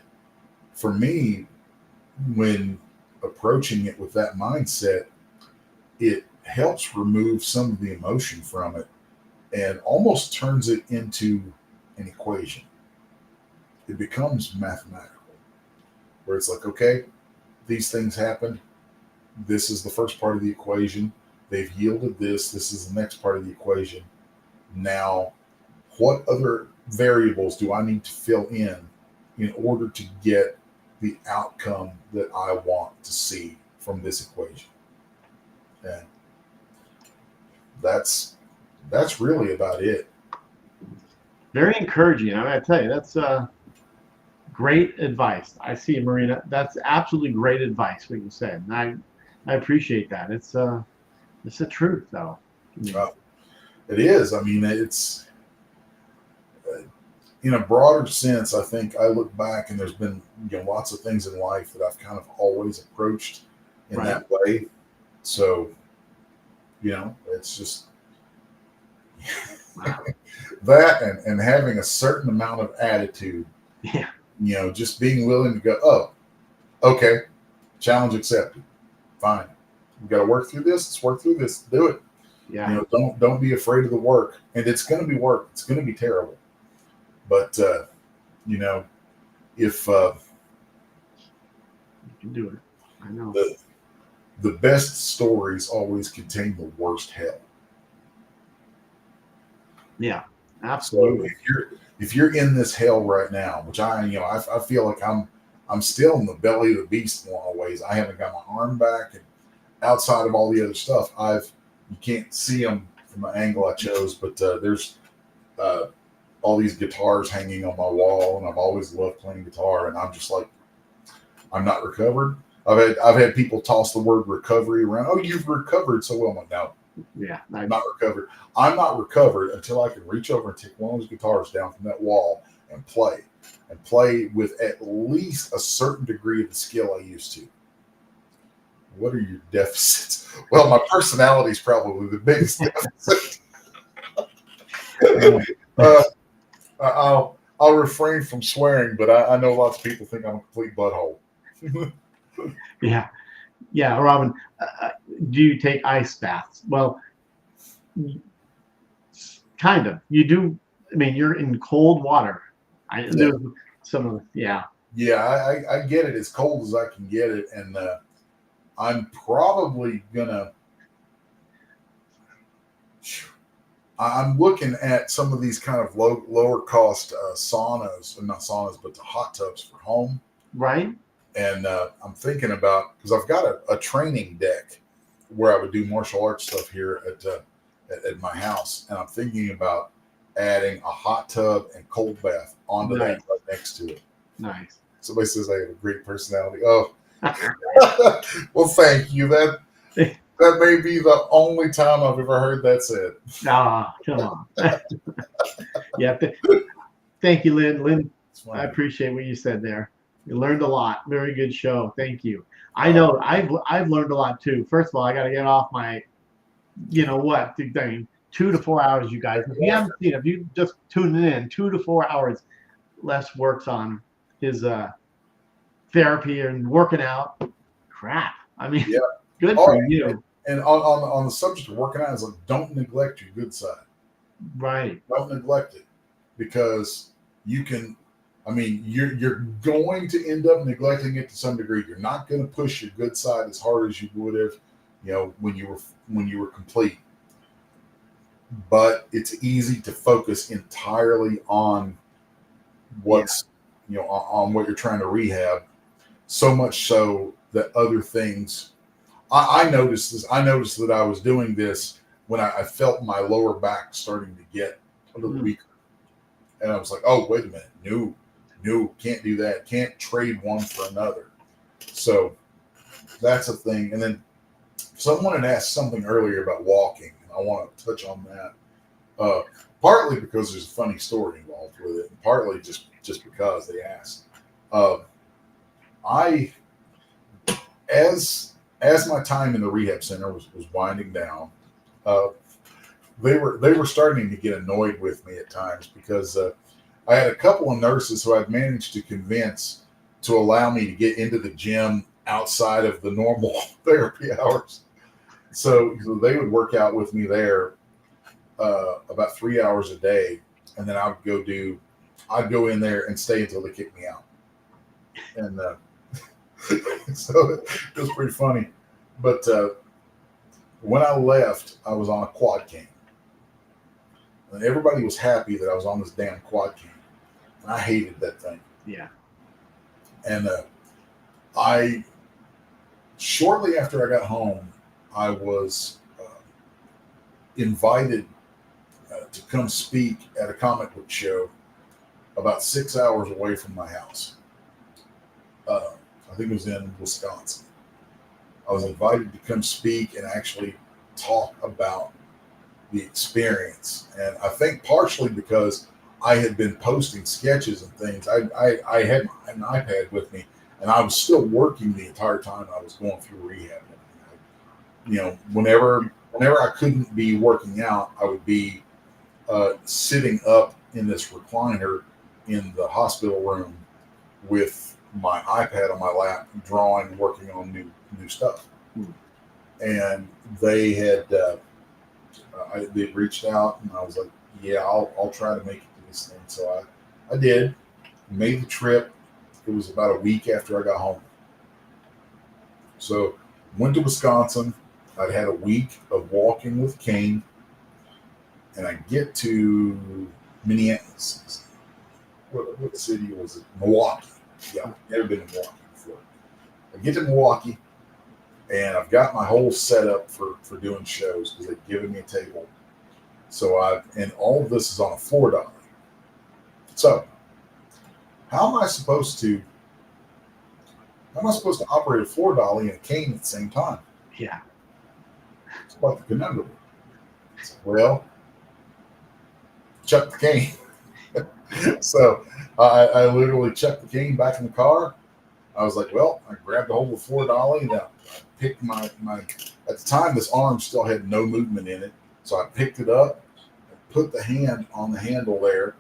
for me, when approaching it with that mindset, it helps remove some of the emotion from it and almost turns it into an equation. It becomes mathematical, where it's like, okay, these things happened. This is the first part of the equation. They've yielded this. This is the next part of the equation. Now, what other variables do I need to fill in order to get the outcome that I want to see from this equation? And that's really about it. Very encouraging. I mean, I tell you, that's great advice. I see, Marina. That's absolutely great advice what you said. And I appreciate that. It's the truth, though. It is. I mean, it's in a broader sense. I think I look back and there's been lots of things in life that I've kind of always approached in that way. So, it's just that and having a certain amount of attitude. Yeah. Just being willing to go, oh, okay, challenge accepted. Fine. We got to work through this. Let's work through this. Do it. Yeah. Don't be afraid of the work. And it's going to be work. It's going to be terrible. But, if you can do it. I know. The best stories always contain the worst hell. Yeah, absolutely. So if you're in this hell right now, which I feel like I'm still in the belly of the beast in a lot of ways. I haven't got my arm back, and outside of all the other stuff, you can't see them from the angle I chose, but there's all these guitars hanging on my wall, and I've always loved playing guitar, and I'm just like, I'm not recovered. I've had people toss the word recovery around. Oh, you've recovered so well. I'm like, no. Yeah, I'm not recovered. I'm not recovered until I can reach over and take one of those guitars down from that wall and play with at least a certain degree of the skill I used to. What are your deficits? Well, my personality is probably the biggest deficit. I'll refrain from swearing, but I know lots of people think I'm a complete butthole. Yeah. Yeah, Robin, do you take ice baths? Well, kind of. You do. I mean, you're in cold water. Yeah. There's some of yeah. Yeah, I get it as cold as I can get it, and I'm probably gonna. I'm looking at some of these kind of lower cost saunas, not saunas, but the hot tubs for home. Right. And I'm thinking about, because I've got a training deck where I would do martial arts stuff here at my house, and I'm thinking about adding a hot tub and cold bath onto that right next to it. Nice. Somebody says I have a great personality. Oh, well, thank you. That may be the only time I've ever heard that said. Ah, come on. Yeah. Thank you, Lynn. Lynn, I appreciate what you said there. You learned a lot. Very good show. Thank you. I know I've learned a lot too. First of all, I got to get off my, you know what, thing. 2 to 4 hours, you guys. If you haven't seen it, if you just tuning in, 2 to 4 hours, Les works on his therapy and working out. Crap. I mean, yeah. Good for you. And on the subject of working out, is like, don't neglect your good side. Right. Don't neglect it, because you can. I mean, you're going to end up neglecting it to some degree. You're not going to push your good side as hard as you would have, when you were complete. But it's easy to focus entirely on what's on what you're trying to rehab. So much so that other things. I noticed this. I noticed that I was doing this when I felt my lower back starting to get a little weaker, and I was like, "Oh, wait a minute, no, can't do that. Can't trade one for another." So that's a thing. And then someone had asked something earlier about walking, and I want to touch on that. Partly because there's a funny story involved with it, and partly just because they asked. As my time in the rehab center was winding down, they were starting to get annoyed with me at times, because I had a couple of nurses who I'd managed to convince to allow me to get into the gym outside of the normal therapy hours. So they would work out with me there about 3 hours a day, and then I'd go in there and stay until they kicked me out. And so it was pretty funny. But when I left, I was on a quad cane. And everybody was happy that I was on this damn quad cane. And I hated that thing. Yeah. And shortly after I got home, I was invited to come speak at a comic book show about 6 hours away from my house. I think it was in Wisconsin. I was invited to come speak and actually talk about the experience. And I think partially because I had been posting sketches and things. I had an iPad with me, and I was still working the entire time I was going through rehab. Whenever I couldn't be working out, I would be sitting up in this recliner in the hospital room with my iPad on my lap, drawing, working on new stuff. And they had they'd reached out, and I was like, yeah, I'll try to make it to this thing. So I did, made the trip. It was about a week after I got home. So went to Wisconsin. I'd had a week of walking with cane, and I get to Minneapolis. What city was it? Milwaukee. Yeah, never been to Milwaukee before. I get to Milwaukee, and I've got my whole setup for doing shows, because they've given me a table. So and all of this is on a floor dolly. So how am I supposed to operate a floor dolly and a cane at the same time? Yeah. It's quite the conundrum. Well, chuck the cane. So I literally chucked the cane back in the car. I was like, well, I grabbed a hold of the floor dolly, and I picked my at the time, this arm still had no movement in it. So I picked it up and put the hand on the handle there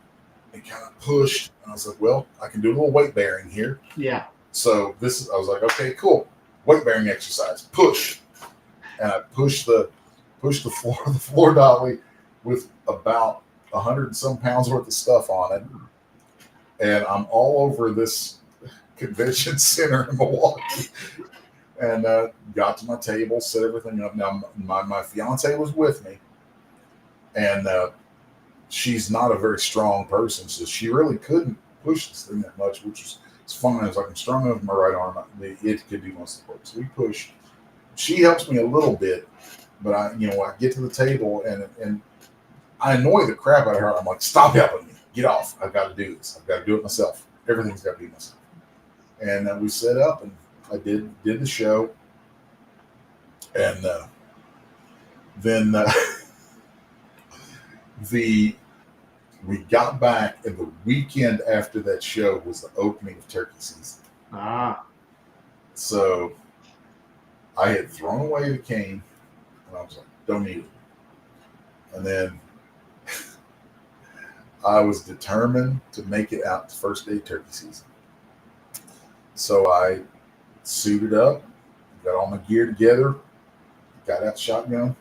and kind of pushed. And I was like, well, I can do a little weight bearing here. Yeah. So I was like, okay, cool. weight bearing exercise, push, and I push the floor dolly with about 100 and some pounds worth of stuff on it, and I'm all over this convention center in Milwaukee, and got to my table, set everything up. Now my fiance was with me, and she's not a very strong person, so she really couldn't push this thing that much, which was fine. I was like, I'm strong enough in my right arm; it could do most of the work. So we push. She helps me a little bit, but I get to the table and I annoy the crap out of her. I'm like, stop helping me, get off. I've got to do this. I've got to do it myself. Everything's got to be myself. And we set up, and I did the show, and then we got back, and the weekend after that show was the opening of turkey season. So I had thrown away the cane, and I was like, don't need it. And then I was determined to make it out the first day of turkey season. So I suited up, got all my gear together, got out shotgun.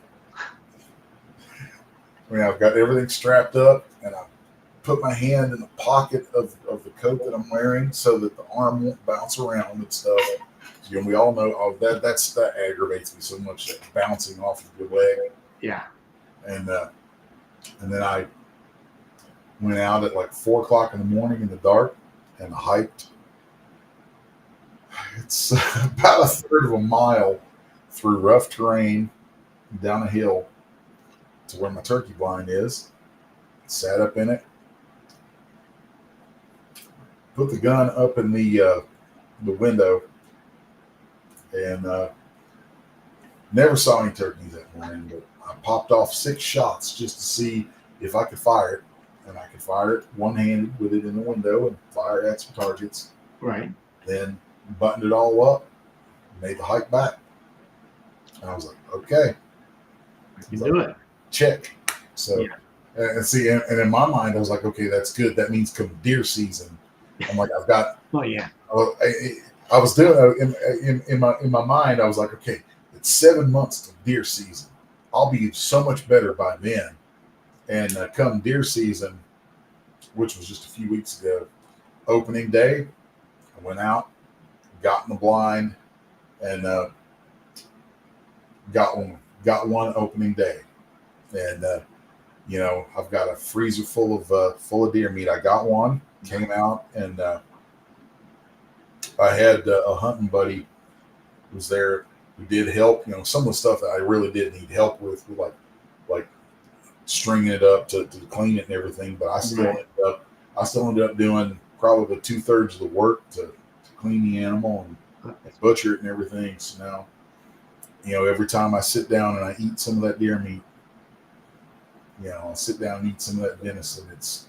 I've got everything strapped up, and I put my hand in the pocket of the coat that I'm wearing so that the arm won't bounce around and stuff. We all know that aggravates me so much, that bouncing off of your leg. Yeah. And then I went out at like 4 o'clock in the morning in the dark and hiked. It's about a third of a mile through rough terrain down a hill to where my turkey blind is. Sat up in it. Put the gun up in the window, and never saw any turkeys that morning. But I popped off 6 shots just to see if I could fire it, and I could fire it one-handed with it in the window and fire at some targets. Right. Then buttoned it all up, made the hike back, and I was like, okay, you can do it. Check. So. Yeah. And see, and in my mind, I was like, okay, that's good. That means come deer season. I'm like, I've got. Oh yeah. I was doing in my mind. I was like, okay, it's 7 months to deer season. I'll be so much better by then. And come deer season, which was just a few weeks ago, opening day, I went out, got in the blind, and got one opening day, and. I've got a freezer full of deer meat. I got one, came out, and I had a hunting buddy who was there who did help. Some of the stuff that I really did need help with like stringing it up to clean it and everything. But I still ended up doing probably 2/3 of the work to clean the animal and butcher it and everything. So now, every time I sit down and I eat some of that deer meat. I'll sit down and eat some of that venison. It's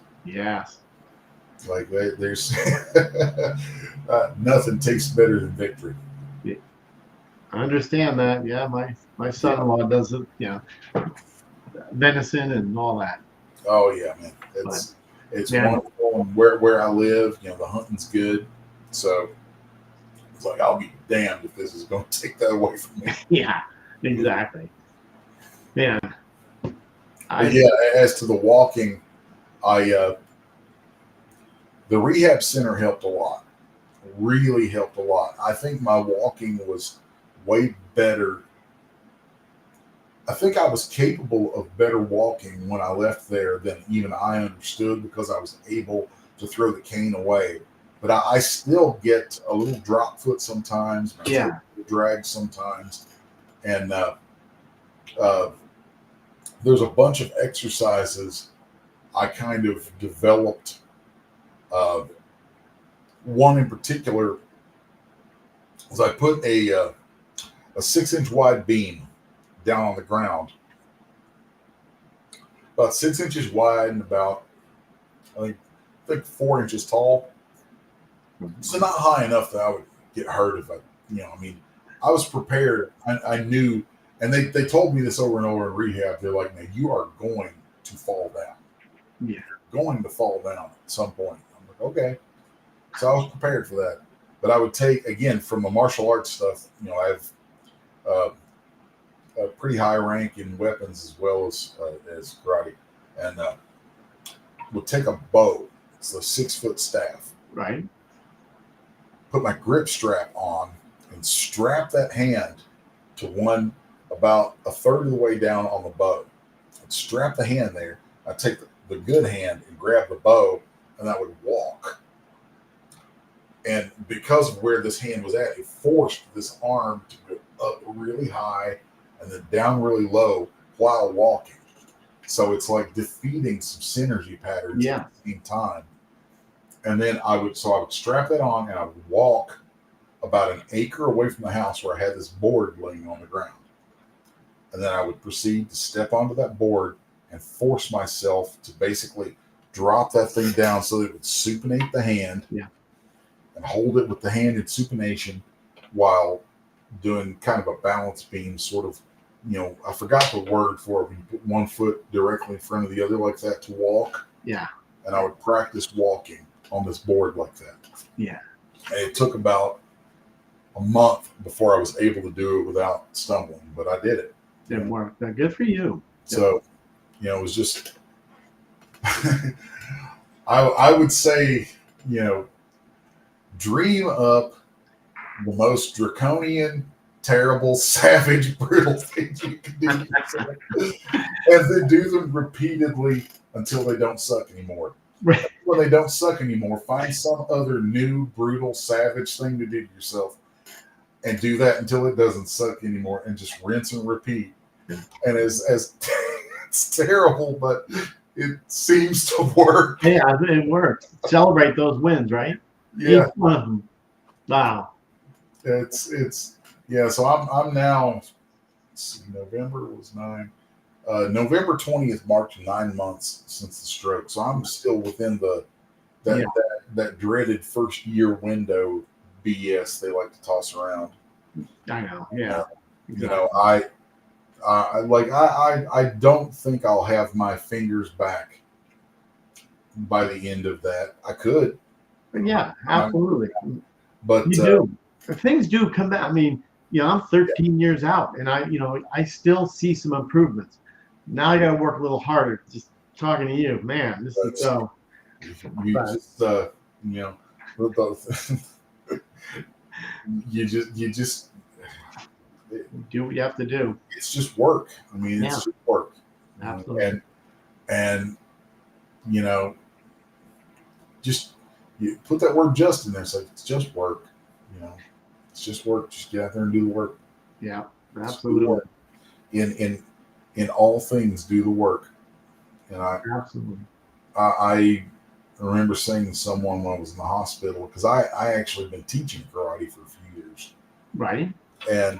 like there's nothing tastes better than victory. Yeah. I understand that. Yeah, my son-in-law does it. Venison and all that. Oh yeah, man, it's wonderful. And where I live, the hunting's good. So it's like I'll be damned if this is going to take that away from me. Yeah, exactly. Man. As to the walking, the rehab center helped a lot. Really helped a lot. I think my walking was way better. I think I was capable of better walking when I left there than even I understood, because I was able to throw the cane away. But I still get a little drop foot sometimes. Yeah. Drag sometimes. And there's a bunch of exercises I kind of developed. One in particular was I put a 6-inch wide beam down on the ground, about 6 inches wide and about I think 4 inches tall. So not high enough that I would get hurt if I was prepared. I knew. And they told me this over and over in rehab. They're like, man, you are going to fall down. Yeah. You're going to fall down at some point. I'm like, okay. So I was prepared for that. But I would take, again, from the martial arts stuff, I have a pretty high rank in weapons as well as karate. And would take a bow. It's a 6-foot staff. Right. Put my grip strap on and strap that hand to one about a third of the way down on the bow. I'd strap the hand there. I'd take the good hand and grab the bow, and I would walk. And because of where this hand was at, it forced this arm to go up really high and then down really low while walking. So it's like defeating some synergy patterns at the same time. And then I would strap that on and I would walk about an acre away from the house where I had this board laying on the ground. And then I would proceed to step onto that board and force myself to basically drop that thing down so that it would supinate the hand and hold it with the hand in supination while doing kind of a balance beam sort of, I forgot the word for it. You put one foot directly in front of the other like that to walk. Yeah. And I would practice walking on this board like that. Yeah. And it took about a month before I was able to do it without stumbling, but I did it. It worked. Good for you. So, it was just, I would say, dream up the most draconian, terrible, savage, brutal things you can do to yourself, and then do them repeatedly until they don't suck anymore. Right. When they don't suck anymore, find some other new, brutal, savage thing to do to yourself, and do that until it doesn't suck anymore, and just rinse and repeat. And as it's terrible, but it seems to work. Yeah, it works. Celebrate those wins, right? Yeah. Each one of them. Wow. It's So I'm now. Let's see, November was 9. November 20th marked 9 months since the stroke, so I'm still within that dreaded first year window BS they like to toss around. I know. Yeah. I don't think I'll have my fingers back by the end of that. I could. Yeah, absolutely. But you do. Things do come back. I mean, I'm 13 years out, and I still see some improvements. Now I got to work a little harder. Just talking to you, man. This is so. You just do what you have to do. It's just work. I mean, it's just work. Absolutely. And just you put that word "just" in there. It's like it's just work. It's just work. Just get out there and do the work. Yeah, absolutely. In all things, do the work. And I remember saying to someone when I was in the hospital, because I actually been teaching karate for a few years. Right. And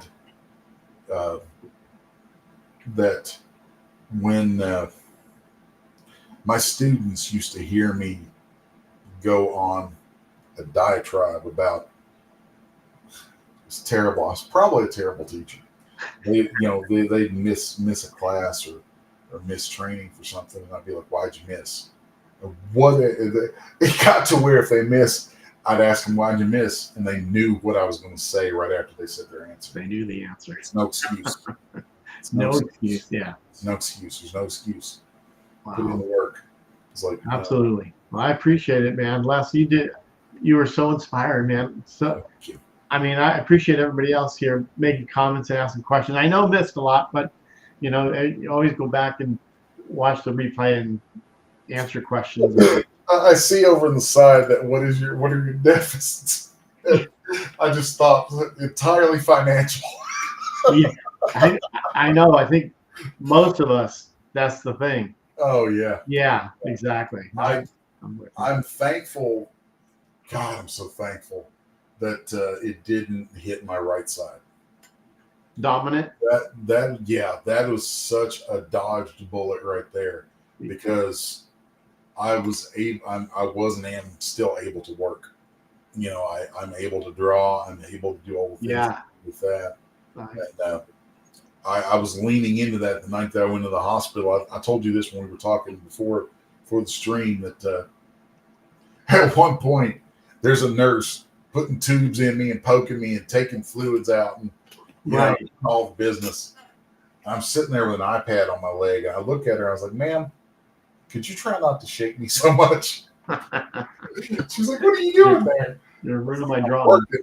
that when my students used to hear me go on a diatribe about it's terrible. I was probably a terrible teacher. They'd miss a class or miss training for something, and I'd be like, "Why'd you miss?" It got to where if they missed, I'd ask them, "Why'd you miss?" And they knew what I was going to say right after they said their answer. They knew the answer. It's no excuse. No excuse. Yeah. It's no excuse. There's no excuse. Wow. Put in the work. It's like absolutely. Well, I appreciate it, man. Les, you were so inspiring, man. So, thank you. I mean, I appreciate everybody else here making comments and asking questions. I know I missed a lot, but you always go back and watch the replay and answer questions. I see over on the side that what are your deficits? I just thought entirely financial. Yeah, I know. I think most of us, that's the thing. Oh yeah. Yeah, exactly. I'm thankful. God, I'm so thankful that it didn't hit my right side. Dominant. That was such a dodged bullet right there, because I am still able to work. I'm able to draw. I'm able to do all the things with that. Right. And I was leaning into that the night that I went to the hospital. I told you this when we were talking before the stream that at one point there's a nurse putting tubes in me and poking me and taking fluids out and Right. all the business. I'm sitting there with an iPad on my leg, and I look at her. I was like, "Ma'am, could you try not to shake me so much?" She's like, "What are you doing there?" You're ruining my I'm drawing. working.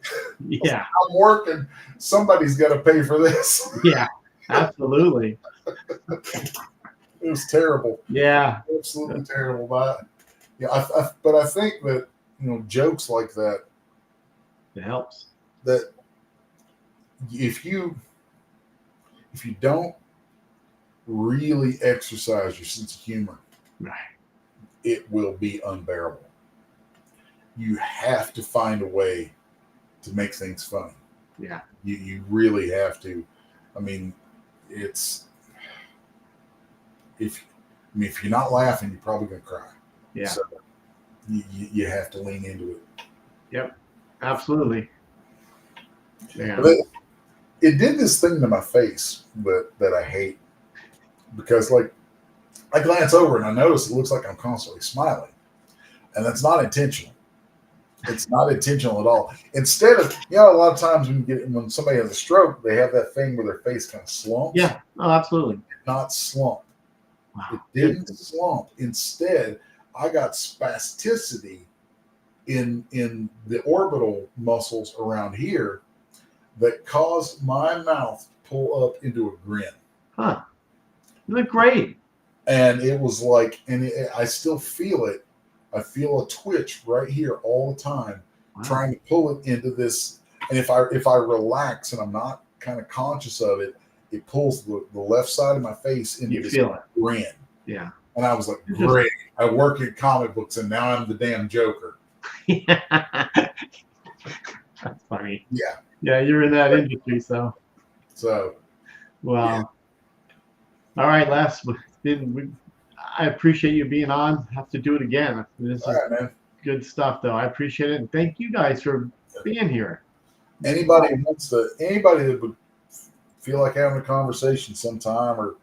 Yeah. I'm working. Somebody's got to pay for this. Yeah. Absolutely. It was terrible. Yeah. Absolutely terrible. But but I think that jokes like that, It helps. that if you don't really exercise your sense of humor, Right. it will be unbearable. You have to find a way to make things funny. Yeah. You really have to. I mean, if you're not laughing, you're probably gonna cry. Yeah. So you have to lean into it. Yep. Absolutely. Yeah. But it did this thing to my face that I hate, because like I glance over and I notice it looks like I'm constantly smiling, and that's not intentional. It's not intentional at all. Instead of, a lot of times when somebody has a stroke, they have that thing where their face kind of slumps. Yeah. Oh, absolutely. Not slump. Wow. It didn't slump. Instead, I got spasticity in the orbital muscles around here that caused my mouth to pull up into a grin. Huh. You look great. And it was like, I still feel it. I feel a twitch right here all the time, trying to pull it into this. And if I relax and I'm not kind of conscious of it, it pulls the left side of my face into this grin. Yeah. And I was like, great. I work in comic books and now I'm the damn Joker. That's funny. Yeah. Yeah, you're in that industry, so. So. Well. Yeah. All right, Les. I appreciate you being on. Have to do it again. This is good stuff, though. I appreciate it, and thank you guys for being here. Anybody that would feel like having a conversation sometime or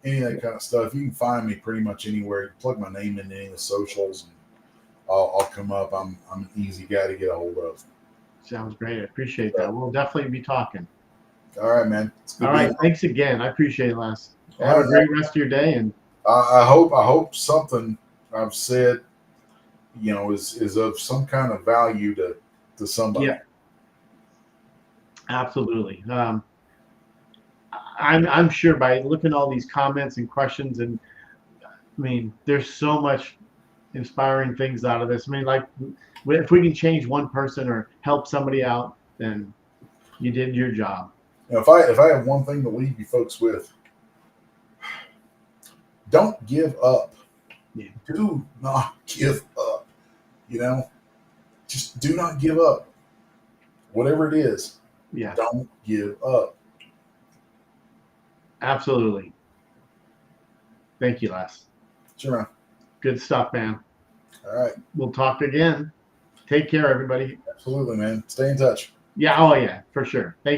any of that kind of stuff, you can find me pretty much anywhere. You plug my name in any of the socials, and I'll come up. I'm an easy guy to get a hold of. Sounds great. I appreciate that. We'll definitely be talking. All right, man. All right. Thanks again. I appreciate it, Les. Have a great rest of your day. And I hope something I've said, is of some kind of value to somebody. Yeah. Absolutely. I'm sure by looking at all these comments and questions, and I mean, there's so much inspiring things out of this. I mean, like, if we can change one person or help somebody out, then you did your job. If I have one thing to leave you folks with, don't give up. Yeah. Do not give up. Just do not give up. Whatever it is, don't give up. Absolutely. Thank you, Les. Sure, man. Good stuff, man. All right. We'll talk again. Take care, everybody. Absolutely, man. Stay in touch. Yeah. Oh, yeah, for sure. Thank you.